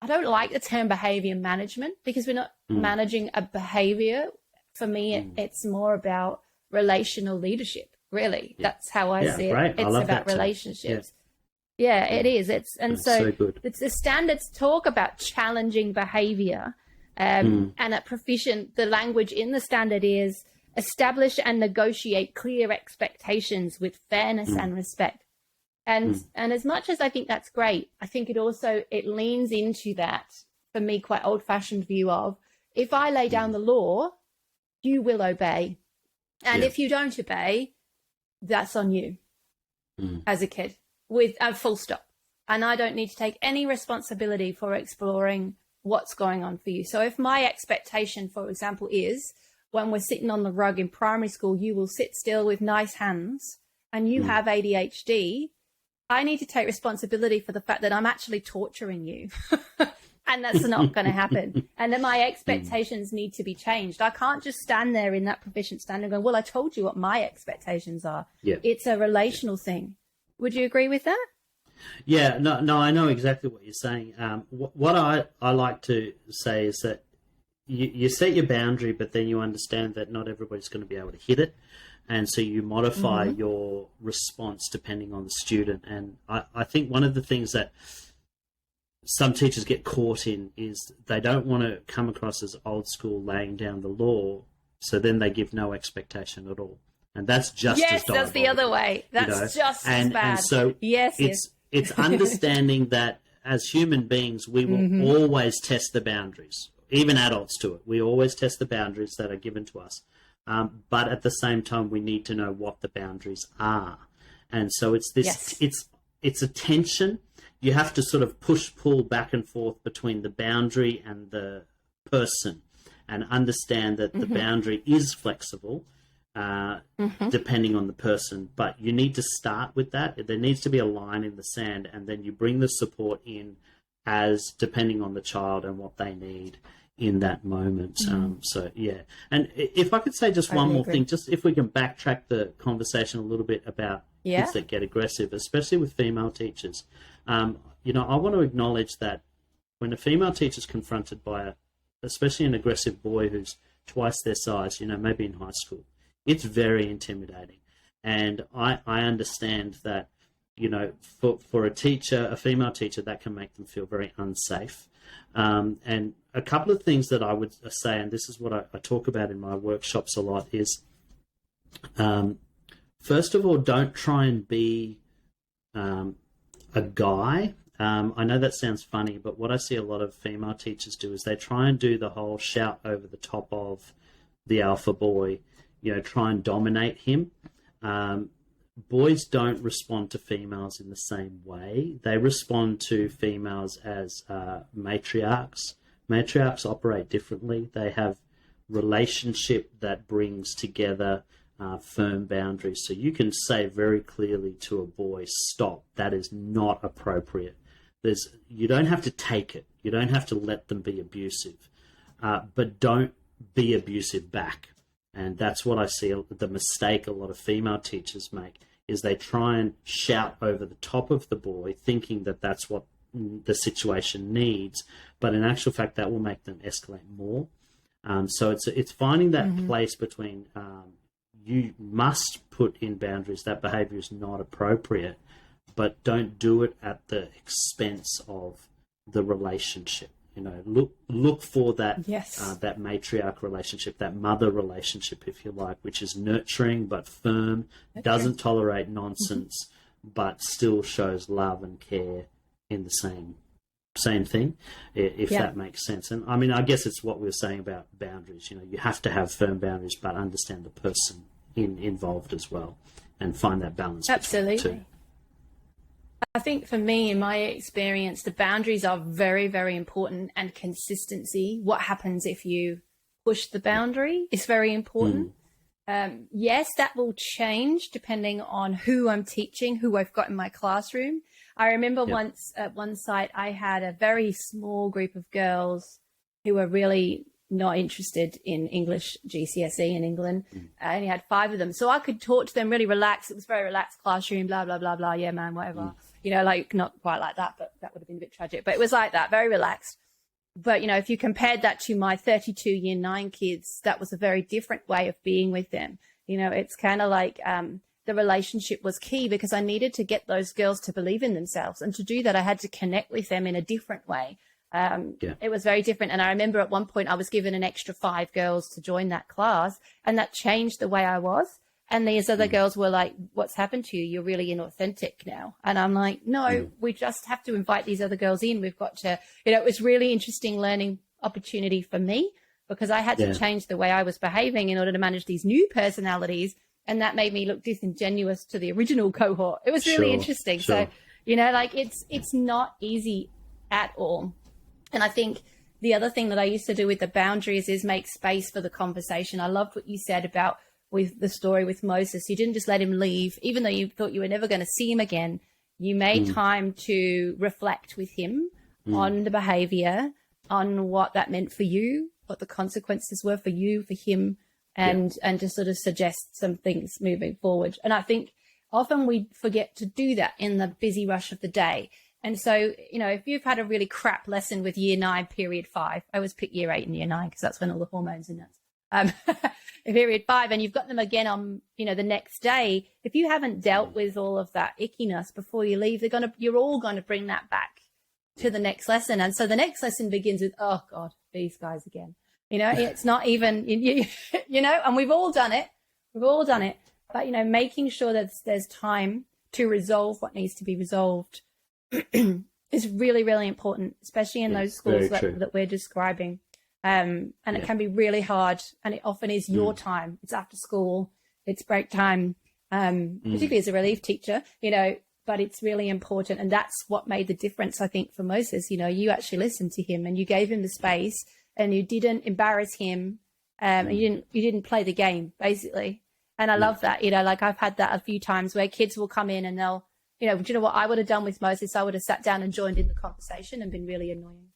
don't like the term behavior management, because we're not managing a behavior. For me, it's more about relational leadership, really. That's how I see it. It's about relationships. Yeah, it is. It's the standards talk about challenging behavior. And at Proficient, the language in the standard is establish and negotiate clear expectations with fairness and respect. And as much as I think that's great, I think it leans into that, for me, quite old-fashioned view of, if I lay down the law, you will obey. And if you don't obey, that's on you as a kid, with a full stop. And I don't need to take any responsibility for exploring what's going on for you. So if my expectation, for example, is when we're sitting on the rug in primary school, you will sit still with nice hands and you have ADHD, I need to take responsibility for the fact that I'm actually torturing you. And that's not going to happen. And then my expectations need to be changed. I can't just stand there in that proficient standing going, well, I told you what my expectations are. Yeah. It's a relational thing. Would you agree with that? Yeah, no, I know exactly what you're saying. What I like to say is that you set your boundary, but then you understand that not everybody's going to be able to hit it. And so you modify your response depending on the student. And I think one of the things that some teachers get caught in is they don't want to come across as old school laying down the law, so then they give no expectation at all. And that's just as diabolical. Yes, that's the other way. That's just as bad. And so it's understanding that as human beings, we will always test the boundaries. Even adults do it. We always test the boundaries that are given to us. But at the same time, we need to know what the boundaries are. And so it's this, it's a tension. You have to sort of pull back and forth between the boundary and the person, and understand that the boundary is flexible depending on the person. But you need to start with that. There needs to be a line in the sand, and then you bring the support in as depending on the child and what they need in that moment. So, yeah. And if I could say just one more thing, just if we can backtrack the conversation a little bit about kids that get aggressive, especially with female teachers. You know, I want to acknowledge that when a female teacher is confronted by especially an aggressive boy who's twice their size, you know, maybe in high school, it's very intimidating. And I understand that, you know, for a teacher, a female teacher, that can make them feel very unsafe. And a couple of things that I would say, and this is what I talk about in my workshops a lot, is first of all, don't try and be a guy. I know that sounds funny, but what I see a lot of female teachers do is they try and do the whole shout over the top of the alpha boy, you know, try and dominate him. Boys don't respond to females in the same way. They respond to females as matriarchs. Matriarchs operate differently. They have relationship that brings together firm boundaries. So you can say very clearly to a boy, stop, that is not appropriate. You don't have to take it. You don't have to let them be abusive, but don't be abusive back. And that's what I see the mistake a lot of female teachers make, is they try and shout over the top of the boy, thinking that that's what the situation needs, but in actual fact, that will make them escalate more. So it's finding that place between you must put in boundaries. That behavior is not appropriate, but don't do it at the expense of the relationship. You know, look for that that matriarch relationship, that mother relationship, if you like, which is nurturing but firm, doesn't tolerate nonsense, but still shows love and care in the same thing, if that makes sense. And I mean, I guess it's what we were saying about boundaries. You know, you have to have firm boundaries, but understand the person involved as well, and find that balance. Absolutely. Too. I think for me, in my experience, the boundaries are very, very important, and consistency. What happens if you push the boundary is very important. Yes, that will change depending on who I'm teaching, who I've got in my classroom. I remember once at one site, I had a very small group of girls who were really not interested in English GCSE in England. I only had 5 of them. So I could talk to them really relaxed. It was a very relaxed classroom, blah, blah, blah, blah. Yeah, man, whatever. You know, like not quite like that, but that would have been a bit tragic. But it was like that, very relaxed. But, you know, if you compared that to my 32 year 9 kids, that was a very different way of being with them. You know, it's kind of like the relationship was key, because I needed to get those girls to believe in themselves. And to do that, I had to connect with them in a different way. It was very different. And I remember at one point I was given an extra 5 girls to join that class, and that changed the way I was. And these other girls were like, what's happened to you? You're really inauthentic now. And I'm like, no, we just have to invite these other girls in. We've got to, you know, it was really interesting learning opportunity for me. because I had to change the way I was behaving in order to manage these new personalities. And that made me look disingenuous to the original cohort. It was really interesting. So, like it's not easy at all. And I think the other thing that I used to do with the boundaries is make space for the conversation. I loved what you said about with the story with Moses. You didn't just let him leave, even though you thought you were never going to see him again. You made time to reflect with him on the behavior, on what that meant for you, what the consequences were for you, for him, and to sort of suggest some things moving forward. And I think often we forget to do that in the busy rush of the day. And so, if you've had a really crap lesson with year 9, period 5, I always pick year 8 and year 9 because that's when all the hormones are nuts. Period 5, and you've got them again on, the next day. If you haven't dealt with all of that ickiness before you leave, you're all going to bring that back to the next lesson. And so the next lesson begins with, oh God, these guys again. It's not even, and we've all done it. But, making sure that there's time to resolve what needs to be resolved is really, really important, especially in those schools that we're describing. And it can be really hard, and it often is your time. It's after school, it's break time, particularly as a relief teacher, but it's really important. And that's what made the difference, I think, for Moses. You actually listened to him and you gave him the space and you didn't embarrass him, and you didn't play the game, basically. And I love that, like I've had that a few times where kids will come in and they'll, do you know what I would have done with Moses? I would have sat down and joined in the conversation and been really annoying.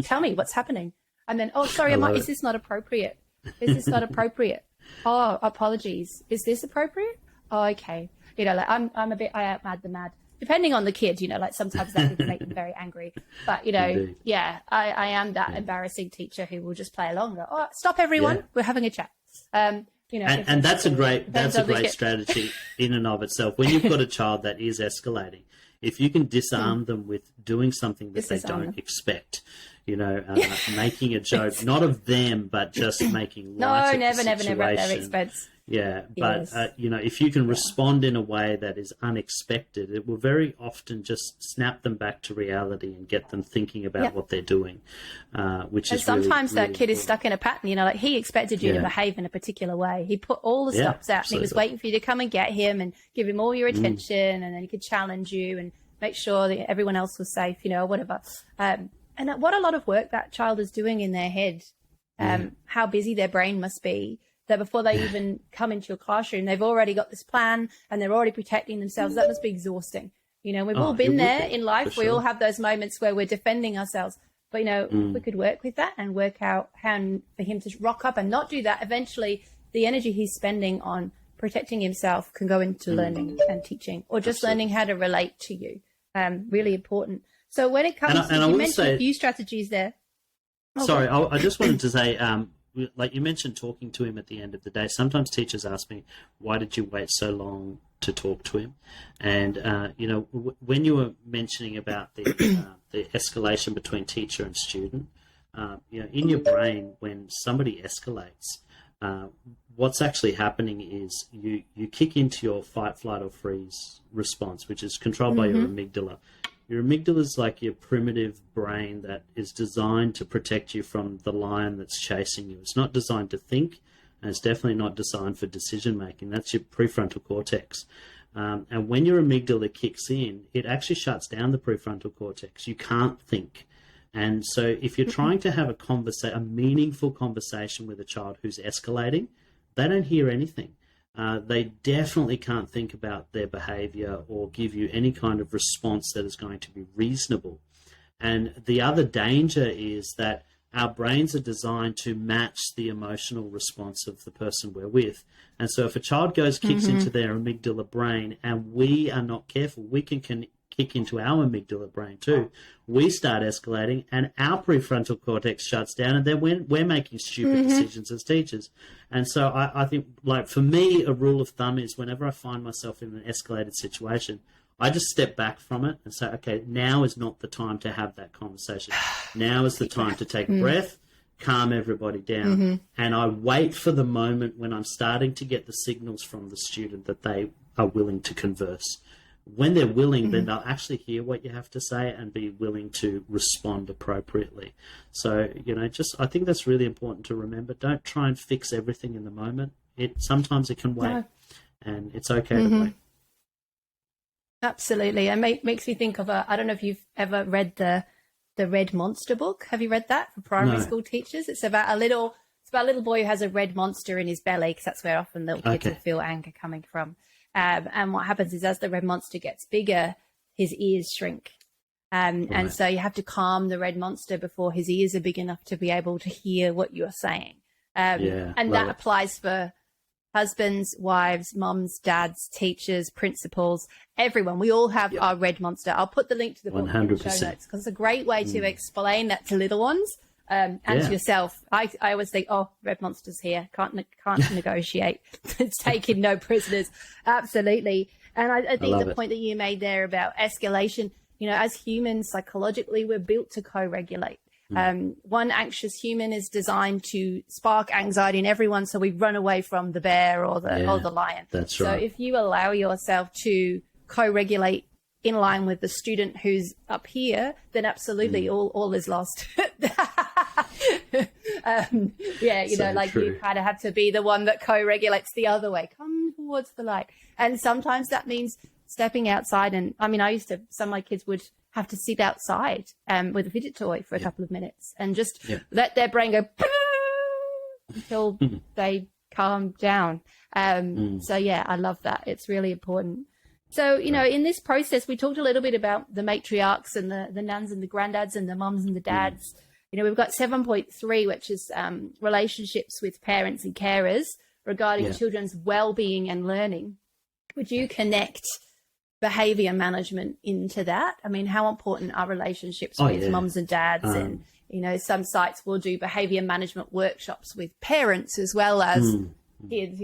Tell me what's happening. And then, oh, sorry, is this not appropriate? Is this not appropriate? Oh, apologies. Is this appropriate? Oh, okay. I'm a bit, I am mad. Depending on the kid, like sometimes that would make them very angry. But, I am that embarrassing teacher who will just play along. Go, oh, stop everyone. We're having a chat. And that's a great strategy in and of itself. When you've got a child that is escalating, if you can disarm them with doing something that they don't expect, making a joke, not of them, but just making light of the situation. Never at their expense. Yeah, but, if you can respond in a way that is unexpected, it will very often just snap them back to reality and get them thinking about what they're doing, which is sometimes really, that kid is stuck in a pattern, like he expected you to behave in a particular way. He put all the stops out and he was waiting for you to come and get him and give him all your attention, and then he could challenge you and make sure that everyone else was safe, or whatever. And what a lot of work that child is doing in their head, how busy their brain must be, that before they even come into your classroom, they've already got this plan and they're already protecting themselves. That must be exhausting. We've all been there in life. We all have those moments where we're defending ourselves. But, we could work with that and work out how for him to rock up and not do that. Eventually, the energy he's spending on protecting himself can go into learning and teaching, or just learning how to relate to you. Really important. So when it comes to, you mentioned a few strategies there. Sorry, I just wanted to say, like you mentioned talking to him at the end of the day. Sometimes teachers ask me, why did you wait so long to talk to him? And, when you were mentioning about the escalation between teacher and student, in your brain, when somebody escalates, what's actually happening is you kick into your fight, flight, or freeze response, which is controlled by your amygdala. Your amygdala is like your primitive brain that is designed to protect you from the lion that's chasing you. It's not designed to think, and it's definitely not designed for decision making. That's your prefrontal cortex. And when your amygdala kicks in, it actually shuts down the prefrontal cortex. You can't think. And so if you're trying to have a meaningful conversation with a child who's escalating, they don't hear anything. They definitely can't think about their behavior or give you any kind of response that is going to be reasonable. And the other danger is that our brains are designed to match the emotional response of the person we're with. And so if a child kicks into their amygdala brain and we are not careful, we can kick into our amygdala brain too. We start escalating and our prefrontal cortex shuts down, and then we're making stupid decisions as teachers. And so I think, like, for me, a rule of thumb is whenever I find myself in an escalated situation, I just step back from it and say, okay, now is not the time to have that conversation. Now is the time to take a breath, calm everybody down. And I wait for the moment when I'm starting to get the signals from the student that they are willing to converse. when they're willing, then they'll actually hear what you have to say and be willing to respond appropriately. So, I think that's really important to remember. Don't try and fix everything in the moment. Sometimes it can wait, and it's okay to wait. Absolutely. And makes me think of I don't know if you've ever read the Red Monster book. Have you read that for primary school teachers? It's about a little boy who has a red monster in his belly, because that's where often little kids will feel anger coming from. And what happens is, as the red monster gets bigger, his ears shrink. And so you have to calm the red monster before his ears are big enough to be able to hear what you're saying. And that applies for husbands, wives, mums, dads, teachers, principals, everyone. We all have our red monster. I'll put the link to the book 100%. In the show notes, because it's a great way to explain that to little ones and to yourself. I always think, red monster's here. Can't negotiate. It's taking no prisoners. Absolutely. And I think the point that you made there about escalation, as humans, psychologically, we're built to co-regulate. One anxious human is designed to spark anxiety in everyone, so we run away from the bear or the lion. That's right. So if you allow yourself to co-regulate in line with the student who's up here, then absolutely all is lost. True. You kind of have to be the one that co-regulates the other way. Come towards the light. And sometimes that means stepping outside. And some of my kids would have to sit outside with a fidget toy for a couple of minutes and just let their brain go until they calm down. So I love that. It's really important. So, in this process, we talked a little bit about the matriarchs and the nuns and the granddads and the mums and the dads. We've got 7.3, which is relationships with parents and carers regarding children's well-being and learning. Would you connect behavior management into that? I mean, how important are relationships with mums and dads? And, some sites will do behavior management workshops with parents as well as kids.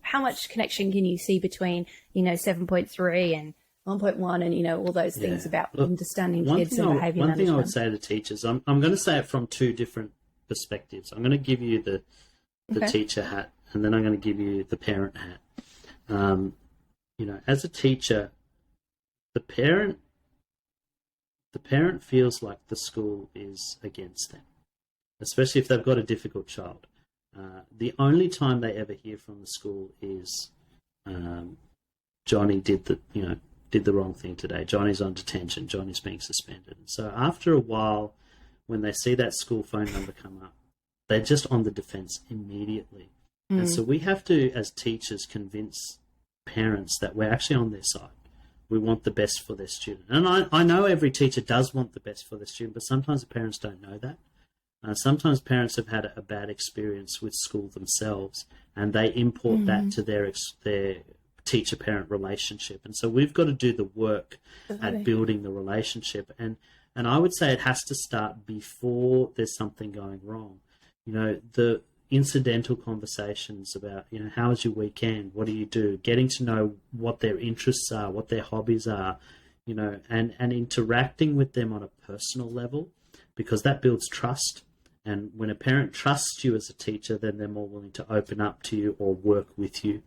How much connection can you see between, 7.3 and 1.1 and, all those things about understanding kids and behavior management? One thing I would say to teachers, I'm going to say it from two different perspectives. I'm going to give you the teacher hat, and then I'm going to give you the parent hat. As a teacher, the parent feels like the school is against them, especially if they've got a difficult child. The only time they ever hear from the school is Johnny did the wrong thing today. Johnny's on detention. Johnny's being suspended. And so after a while, when they see that school phone number come up, they're just on the defense immediately. And so we have to, as teachers, convince parents that we're actually on their side. We want the best for their student. And I know every teacher does want the best for their student, but sometimes the parents don't know that. Sometimes parents have had a bad experience with school themselves, and they import that to their teacher-parent relationship. And so we've got to do the work at building the relationship. And I would say it has to start before there's something going wrong. The incidental conversations about, how was your weekend? What do you do? Getting to know what their interests are, what their hobbies are, and interacting with them on a personal level, because that builds trust. And when a parent trusts you as a teacher, then they're more willing to open up to you or work with you.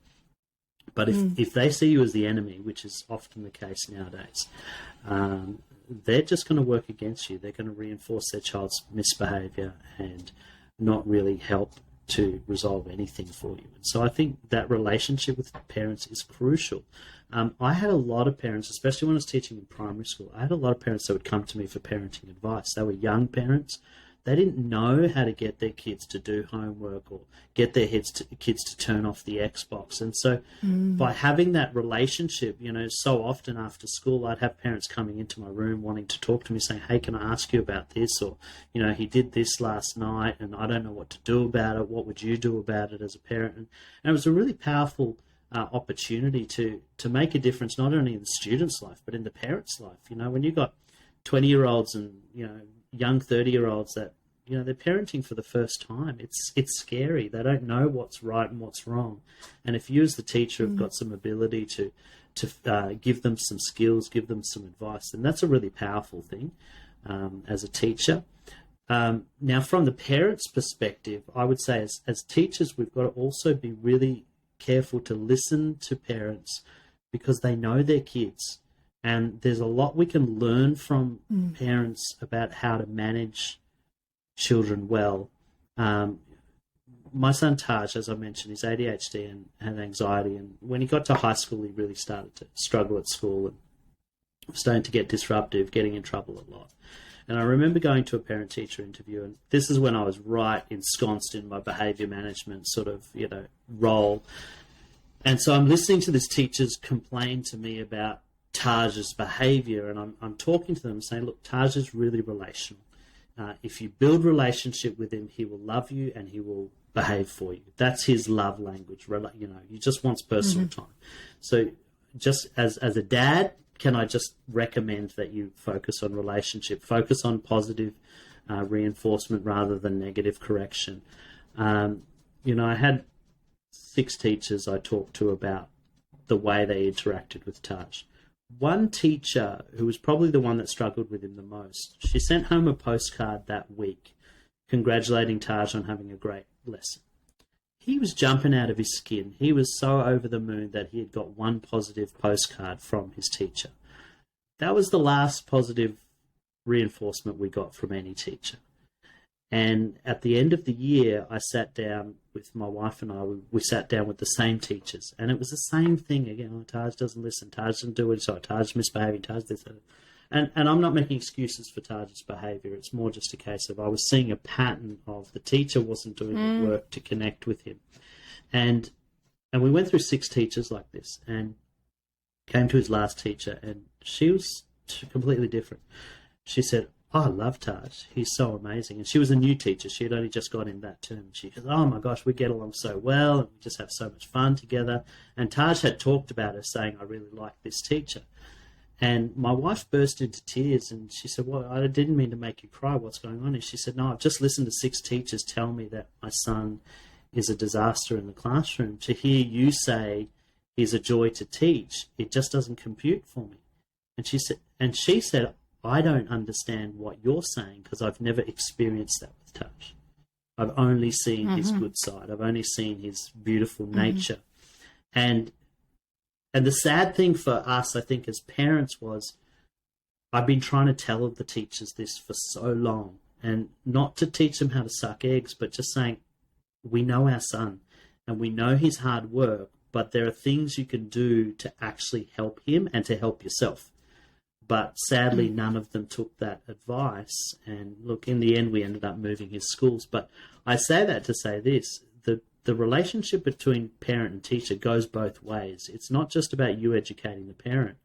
But if they see you as the enemy, which is often the case nowadays, they're just going to work against you. They're going to reinforce their child's misbehavior and not really help to resolve anything for you. And so I think that relationship with parents is crucial. I had a lot of parents, especially when I was teaching in primary school, I had a lot of parents that would come to me for parenting advice. They were young parents. They didn't know how to get their kids to do homework or get their kids to turn off the Xbox. And so by having that relationship, so often after school, I'd have parents coming into my room wanting to talk to me, saying, hey, can I ask you about this? Or, he did this last night and I don't know what to do about it. What would you do about it as a parent? And it was a really powerful opportunity to make a difference, not only in the student's life, but in the parent's life. When you've got 20-year-olds and, young 30-year-olds that, they're parenting for the first time. It's scary. They don't know what's right and what's wrong. And if you as the teacher have got some ability to give them some skills, give them some advice, then that's a really powerful thing as a teacher. Now, from the parent's perspective, I would say as teachers, we've got to also be really careful to listen to parents, because they know their kids. And there's a lot we can learn from parents about how to manage children well. My son Taj, as I mentioned, he's ADHD and had anxiety. And when he got to high school, he really started to struggle at school and was starting to get disruptive, getting in trouble a lot. And I remember going to a parent-teacher interview, and this is when I was right ensconced in my behaviour management sort of, role. And so I'm listening to this teacher's complain to me about Taj's behaviour, and I'm talking to them saying, look, Taj is really relational. If you build relationship with him, he will love you and he will behave for you. That's his love language. He just wants personal time. So just as a dad, can I just recommend that you focus on relationship, focus on positive reinforcement rather than negative correction. I had 6 teachers I talked to about the way they interacted with Taj. One teacher, who was probably the one that struggled with him the most, she sent home a postcard that week congratulating Taj on having a great lesson. He was jumping out of his skin. He was so over the moon that he had got one positive postcard from his teacher. That was the last positive reinforcement we got from any teacher. And at the end of the year, I sat down with my wife and we sat down with the same teachers. And it was the same thing again. Oh, Taj doesn't listen. Taj doesn't do it. So Taj misbehaving. Taj this. And I'm not making excuses for Taj's behaviour. It's more just a case of I was seeing a pattern of the teacher wasn't doing the work to connect with him. And we went through 6 teachers like this and came to his last teacher, and she was completely different. She said, oh, I love Taj. He's so amazing. And she was a new teacher. She had only just got in that term. She goes, oh, my gosh, we get along so well, and we just have so much fun together. And Taj had talked about her, saying, I really like this teacher. And my wife burst into tears, and she said, well, I didn't mean to make you cry. What's going on? And she said, no, I've just listened to 6 teachers tell me that my son is a disaster in the classroom. To hear you say he's a joy to teach, it just doesn't compute for me. And she said, I don't understand what you're saying because I've never experienced that with Taj. I've only seen his good side. I've only seen his beautiful nature. And the sad thing for us, I think, as parents was I've been trying to tell the teachers this for so long, and not to teach them how to suck eggs, but just saying, we know our son and we know his hard work, but there are things you can do to actually help him and to help yourself. But sadly, none of them took that advice. And look, in the end, we ended up moving his schools. But I say that to say this, the relationship between parent and teacher goes both ways. It's not just about you educating the parent.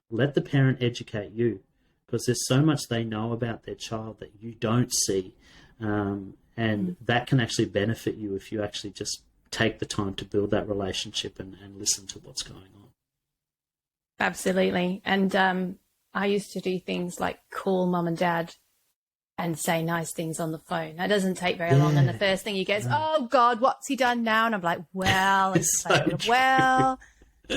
Let the parent educate you, because there's so much they know about their child that you don't see. And that can actually benefit you if you actually just take the time to build that relationship and listen to what's going on. Absolutely. And I used to do things like call mum and dad and say nice things on the phone. That doesn't take very long. And the first thing you get is, oh, God, what's he done now? And I'm like, well,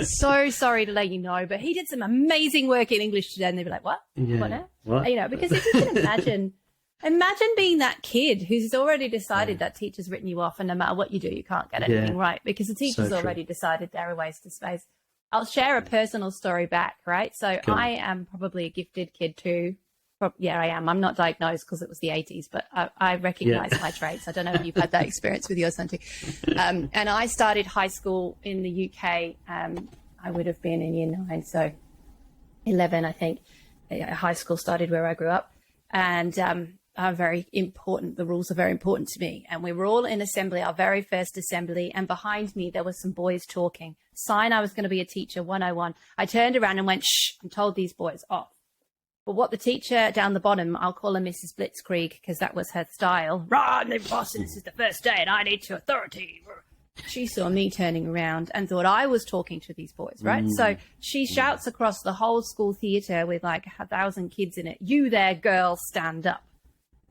so sorry to let you know, but he did some amazing work in English today. And they'd be like, what? Yeah. What now? What? Because if you can imagine being that kid who's already decided that teacher's written you off, and no matter what you do, you can't get anything right because the teacher's already decided there are ways to space. I'll share a personal story back, right? So I am probably a gifted kid too. Yeah, I am. I'm not diagnosed because it was the 80s, but I recognize my traits. I don't know if you've had that experience with your son too. And I started high school in the UK. I would have been in year 9, so 11, I think. High school started where I grew up. And are very important. The rules are very important to me. And we were all in assembly, our very first assembly. And behind me, there were some boys talking. Sign I was going to be a teacher, 101. I turned around and went, shh, and told these boys off. But what the teacher down the bottom, I'll call her Mrs. Blitzkrieg because that was her style. Run, boss, this is the first day and I need your authority. She saw me turning around and thought I was talking to these boys, right? So she shouts across the whole school theatre with like 1,000 kids in it, you there, girl, stand up.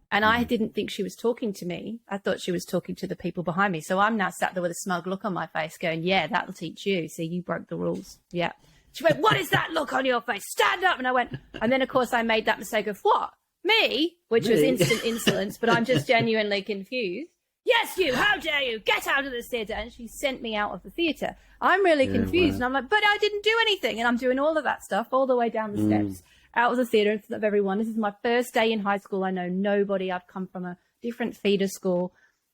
And I didn't think she was talking to me. I thought she was talking to the people behind me. So I'm now sat there with a smug look on my face going, yeah, that'll teach you. See, you broke the rules. Yeah. She went, what is that look on your face? Stand up. And I went, and then of course I made that mistake of what? Me? Which was instant insolence, but I'm just genuinely confused. yes, you, how dare you, get out of this theatre. And she sent me out of the theatre. I'm really confused. And I'm like, but I didn't do anything. And I'm doing all of that stuff all the way down the steps, out of the theatre in front of everyone. This is my first day in high school. I know nobody. I've come from a different feeder school.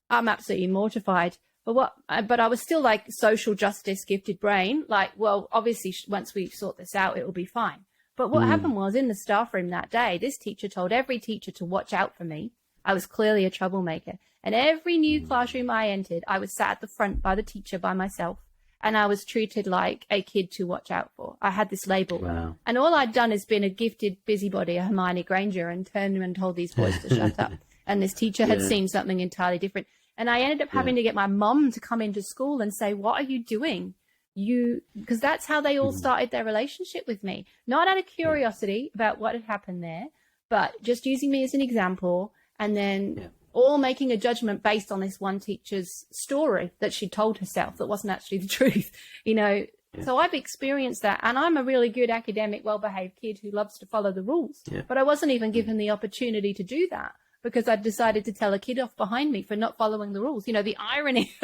I'm absolutely mortified. But I was still like social justice gifted brain. Like, well, obviously once we sort this out, it will be fine. But what happened was in the staff room that day, this teacher told every teacher to watch out for me. I was clearly a troublemaker. And every new classroom I entered, I was sat at the front by the teacher by myself. And I was treated like a kid to watch out for. I had this label. Wow. And all I'd done is been a gifted busybody, a Hermione Granger, and turned and told these boys to shut up. And this teacher had seen something entirely different. And I ended up having to get my mum to come into school and say, what are you doing? Because that's how they all started their relationship with me. Not out of curiosity about what had happened there, but just using me as an example, and then all making a judgment based on this one teacher's story that she told herself that wasn't actually the truth, you know. So I've experienced that, and I'm a really good academic, well-behaved kid who loves to follow the rules, but I wasn't even given the opportunity to do that because I decided to tell a kid off behind me for not following the rules. You know, the irony,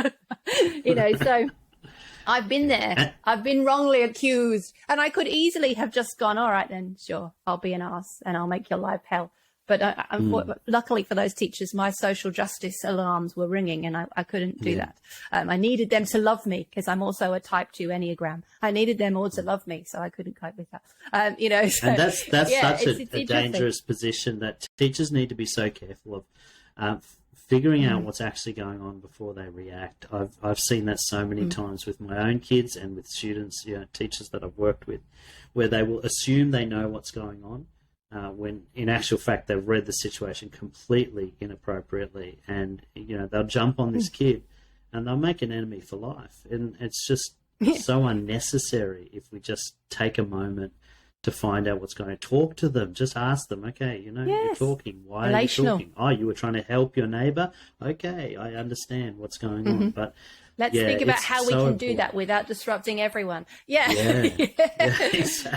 you know, so I've been there. I've been wrongly accused, and I could easily have just gone, all right, then sure, I'll be an ass and I'll make your life hell. But luckily for those teachers, my social justice alarms were ringing, and I couldn't do that. I needed them to love me because I'm also a type 2 Enneagram. I needed them all to love me, so I couldn't cope with that. You know, so, and that's such a dangerous position that teachers need to be so careful of. Figuring out what's actually going on before they react. I've seen that so many times with my own kids and with students, you know, teachers that I've worked with, where they will assume they know what's going on. When in actual fact they've read the situation completely inappropriately, and you know they'll jump on this kid and they'll make an enemy for life, and it's just so unnecessary. If we just take a moment to find out what's going on, talk to them, just ask them, okay, you know, you're talking, why Relational. are you talking? Oh, you were trying to help your neighbor. Okay, I understand what's going on, but let's think about how we can do that without disrupting everyone. Exactly.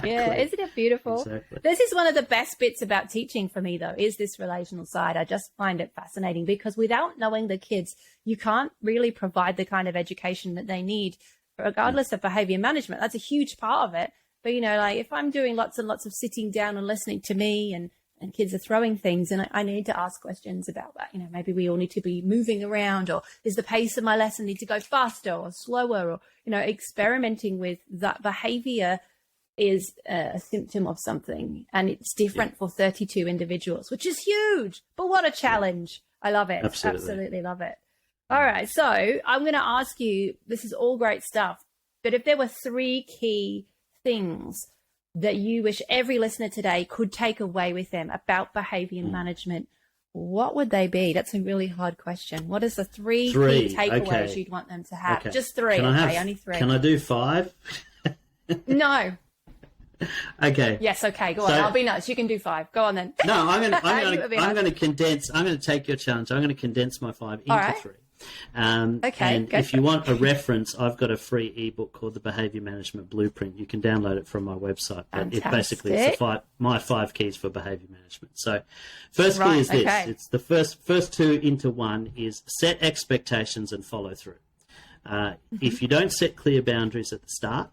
Yeah, isn't it beautiful? Exactly. This is one of the best bits about teaching for me, though, is this relational side. I just find it fascinating because without knowing the kids, you can't really provide the kind of education that they need, regardless of behavior management. That's a huge part of it. But, you know, like if I'm doing lots and lots of sitting down and listening to me and kids are throwing things, and I need to ask questions about that. You know, maybe we all need to be moving around, or is the pace of my lesson need to go faster or slower, or, you know, experimenting with that behavior is a symptom of something, and it's different for 32 individuals, which is huge. But what a challenge. I love it. Absolutely love it. All right. So I'm going to ask you, this is all great stuff, but if there were 3 key things that you wish every listener today could take away with them about behavior management, what would they be? That's a really hard question. What is the 3 key takeaways you'd want them to have? Okay. Just 3. Only 3. Can I do 5? No. Okay. Yes. Okay. Go on. I'll be nice. You can do 5. Go on then. No, I'm going to condense. I'm going to take your challenge. I'm going to condense my 5 into 3. Okay. And if you want a reference, I've got a free ebook called the Behaviour Management Blueprint. You can download it from my website. But it's my 5 keys for behaviour management. So, first key is this. Okay. It's the first 2 into 1 is set expectations and follow through. If you don't set clear boundaries at the start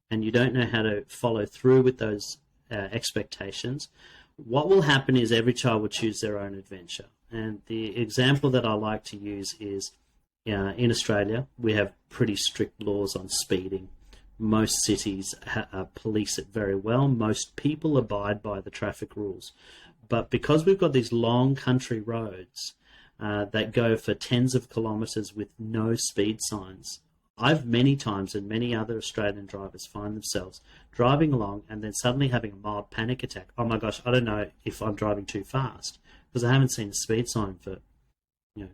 and you don't know how to follow through with those expectations, what will happen is every child will choose their own adventure. And the example that I like to use is in Australia, we have pretty strict laws on speeding. Most cities police it very well. Most people abide by the traffic rules. But because we've got these long country roads that go for tens of kilometres with no speed signs, I've many times, and many other Australian drivers find themselves driving along and then suddenly having a mild panic attack. Oh my gosh, I don't know if I'm driving too fast because I haven't seen a speed sign for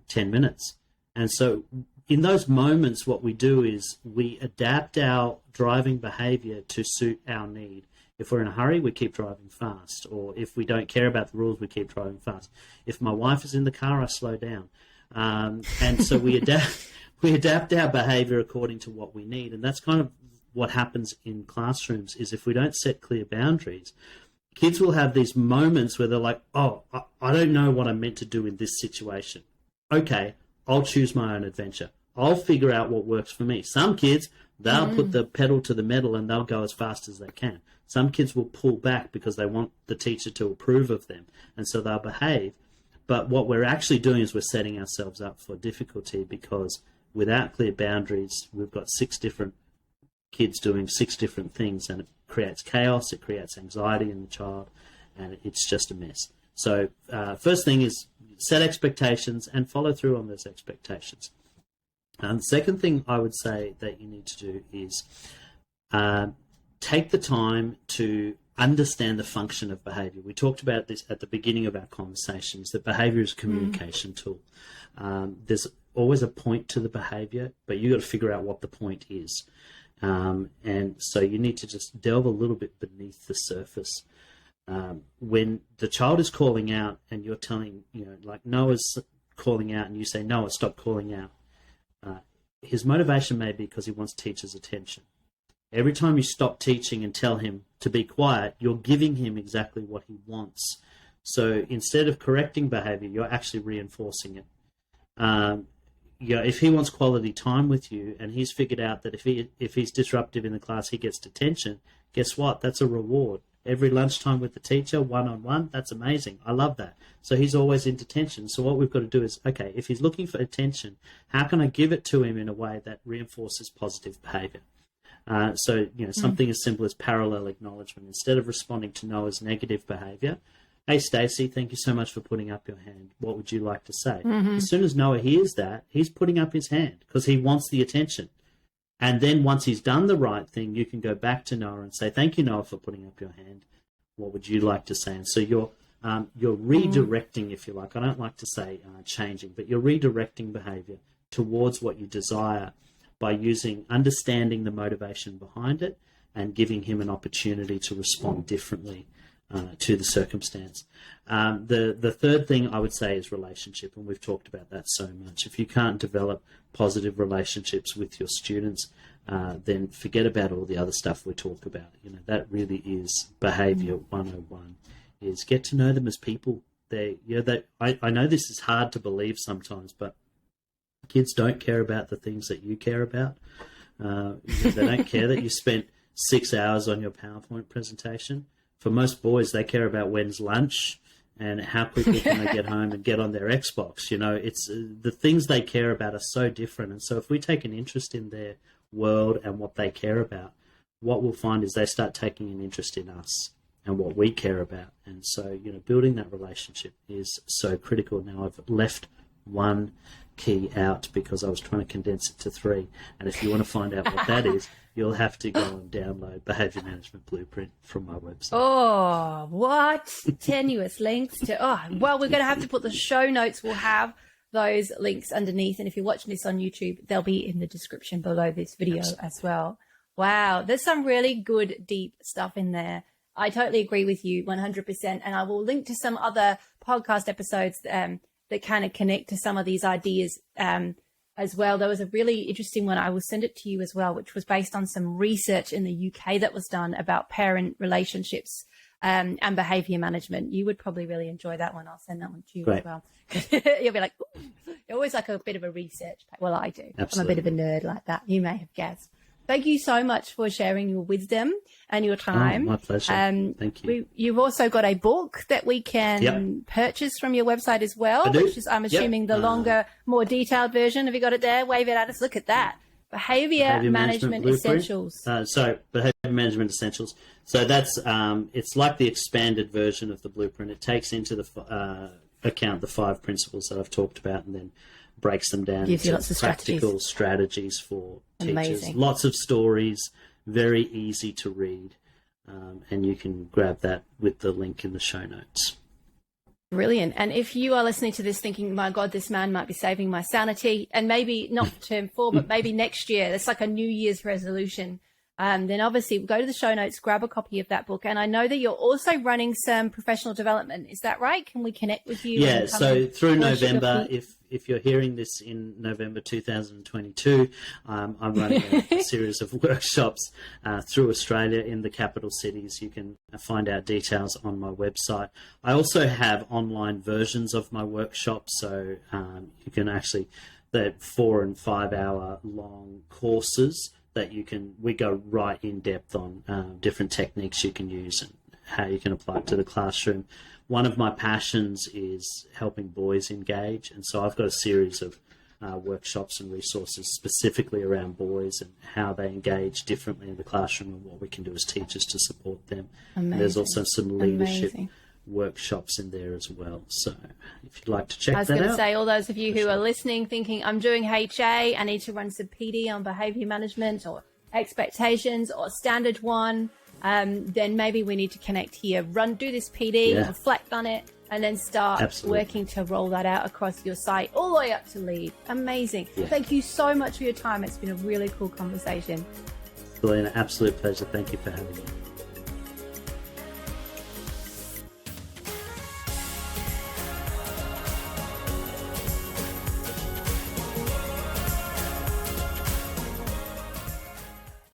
10 minutes. And so in those moments, what we do is we adapt our driving behaviour to suit our need. If we're in a hurry, we keep driving fast. Or if we don't care about the rules, we keep driving fast. If my wife is in the car, I slow down. And so we adapt our behaviour according to what we need. And that's kind of what happens in classrooms is if we don't set clear boundaries, kids will have these moments where they're like, oh, I don't know what I'm meant to do in this situation. Okay, I'll choose my own adventure. I'll figure out what works for me. Some kids, they'll put the pedal to the metal and they'll go as fast as they can. Some kids will pull back because they want the teacher to approve of them, and so they'll behave. But what we're actually doing is we're setting ourselves up for difficulty, because without clear boundaries, we've got 6 different kids doing 6 different things, and it creates chaos, it creates anxiety in the child, and it's just a mess. So first thing is set expectations and follow through on those expectations. And the second thing I would say that you need to do is take the time to understand the function of behavior. We talked about this at the beginning of our conversations, that behavior is a communication tool. There's always a point to the behavior, but you've got to figure out what the point is. And so you need to just delve a little bit beneath the surface. When the child is calling out and you're telling, like Noah's calling out, and you say, Noah, stop calling out. His motivation may be because he wants teacher's attention. Every time you stop teaching and tell him to be quiet, you're giving him exactly what he wants. So instead of correcting behavior, you're actually reinforcing it. If he wants quality time with you, and he's figured out that if he's disruptive in the class, he gets detention, guess what? That's a reward. Every lunchtime with the teacher, one-on-one, that's amazing. I love that. So he's always in detention. So what we've got to do is, okay, if he's looking for attention, how can I give it to him in a way that reinforces positive behavior? Something as simple as parallel acknowledgement. Instead of responding to Noah's negative behavior, hey, Stacey, thank you so much for putting up your hand. What would you like to say? As soon as Noah hears that, he's putting up his hand because he wants the attention. And then once he's done the right thing, you can go back to Noah and say, thank you, Noah, for putting up your hand. What would you like to say? And so you're redirecting, if you like. I don't like to say changing, but you're redirecting behavior towards what you desire by understanding the motivation behind it and giving him an opportunity to respond differently to the circumstance. The third thing I would say is relationship, and we've talked about that so much. If you can't develop positive relationships with your students, then forget about all the other stuff we talk about. That really is behavior 101, is get to know them as people. I know this is hard to believe sometimes, but kids don't care about the things that you care about. They don't care that you spent 6 hours on your PowerPoint presentation. For most boys, they care about when's lunch and how quickly can they get home and get on their Xbox. It's the things they care about are so different. And so if we take an interest in their world and what they care about, what we'll find is they start taking an interest in us and what we care about. And so, building that relationship is so critical. Now, I've left one key out because I was trying to condense it to 3. And if you want to find out what that is, you'll have to go and download Behavior Management Blueprint from my website. Oh, what? Tenuous links to... Oh, well, we're going to have to put the show notes. We'll have those links underneath. And if you're watching this on YouTube, they'll be in the description below this video as well. Wow, there's some really good, deep stuff in there. I totally agree with you 100%. And I will link to some other podcast episodes that kind of connect to some of these ideas as well. There was a really interesting one. I will send it to you as well, which was based on some research in the UK that was done about parent relationships and behavior management. You would probably really enjoy that one. I'll send that one to you as well. You'll be like, ooh. You're always like a bit of a research. Well, I do. Absolutely. I'm a bit of a nerd like that. You may have guessed. Thank you so much for sharing your wisdom and your time. Oh, my pleasure. Thank you. You've also got a book that we can purchase from your website as well, which is, I'm assuming, the longer, more detailed version. Have you got it there? Wave it at us. Look at that. Behavior Management Essentials. Behavior Management Essentials. So that's it's like the expanded version of the blueprint. It takes into the account the 5 principles that I've talked about, and then breaks them down into practical strategies for teachers. Amazing. Lots of stories, very easy to read, and you can grab that with the link in the show notes. Brilliant. And if you are listening to this thinking, my God, this man might be saving my sanity, and maybe not for term 4, but maybe next year, it's like a New Year's resolution, then obviously go to the show notes, grab a copy of that book. And I know that you're also running some professional development. Is that right? Can we connect with you? Yeah, so through November, if you're hearing this in November 2022, I'm running a series of workshops through Australia in the capital cities. You can find out details on my website. I also have online versions of my workshops, so you can actually they're 4 and 5 hour long courses that we go right in depth on different techniques you can use and how you can apply it to the classroom. One of my passions is helping boys engage, and so I've got a series of workshops and resources specifically around boys and how they engage differently in the classroom and what we can do as teachers to support them. There's also some leadership workshops in there as well. So if you'd like to check that out. I was going to say, all those of you who are listening thinking, I'm doing HA, I need to run some PD on behaviour management or expectations or standard one, then maybe we need to connect here. Do this PD, reflect on it, and then start working to roll that out across your site all the way up to lead. Amazing. Yeah. Thank you so much for your time. It's been a really cool conversation. Selena, absolute pleasure. Thank you for having me.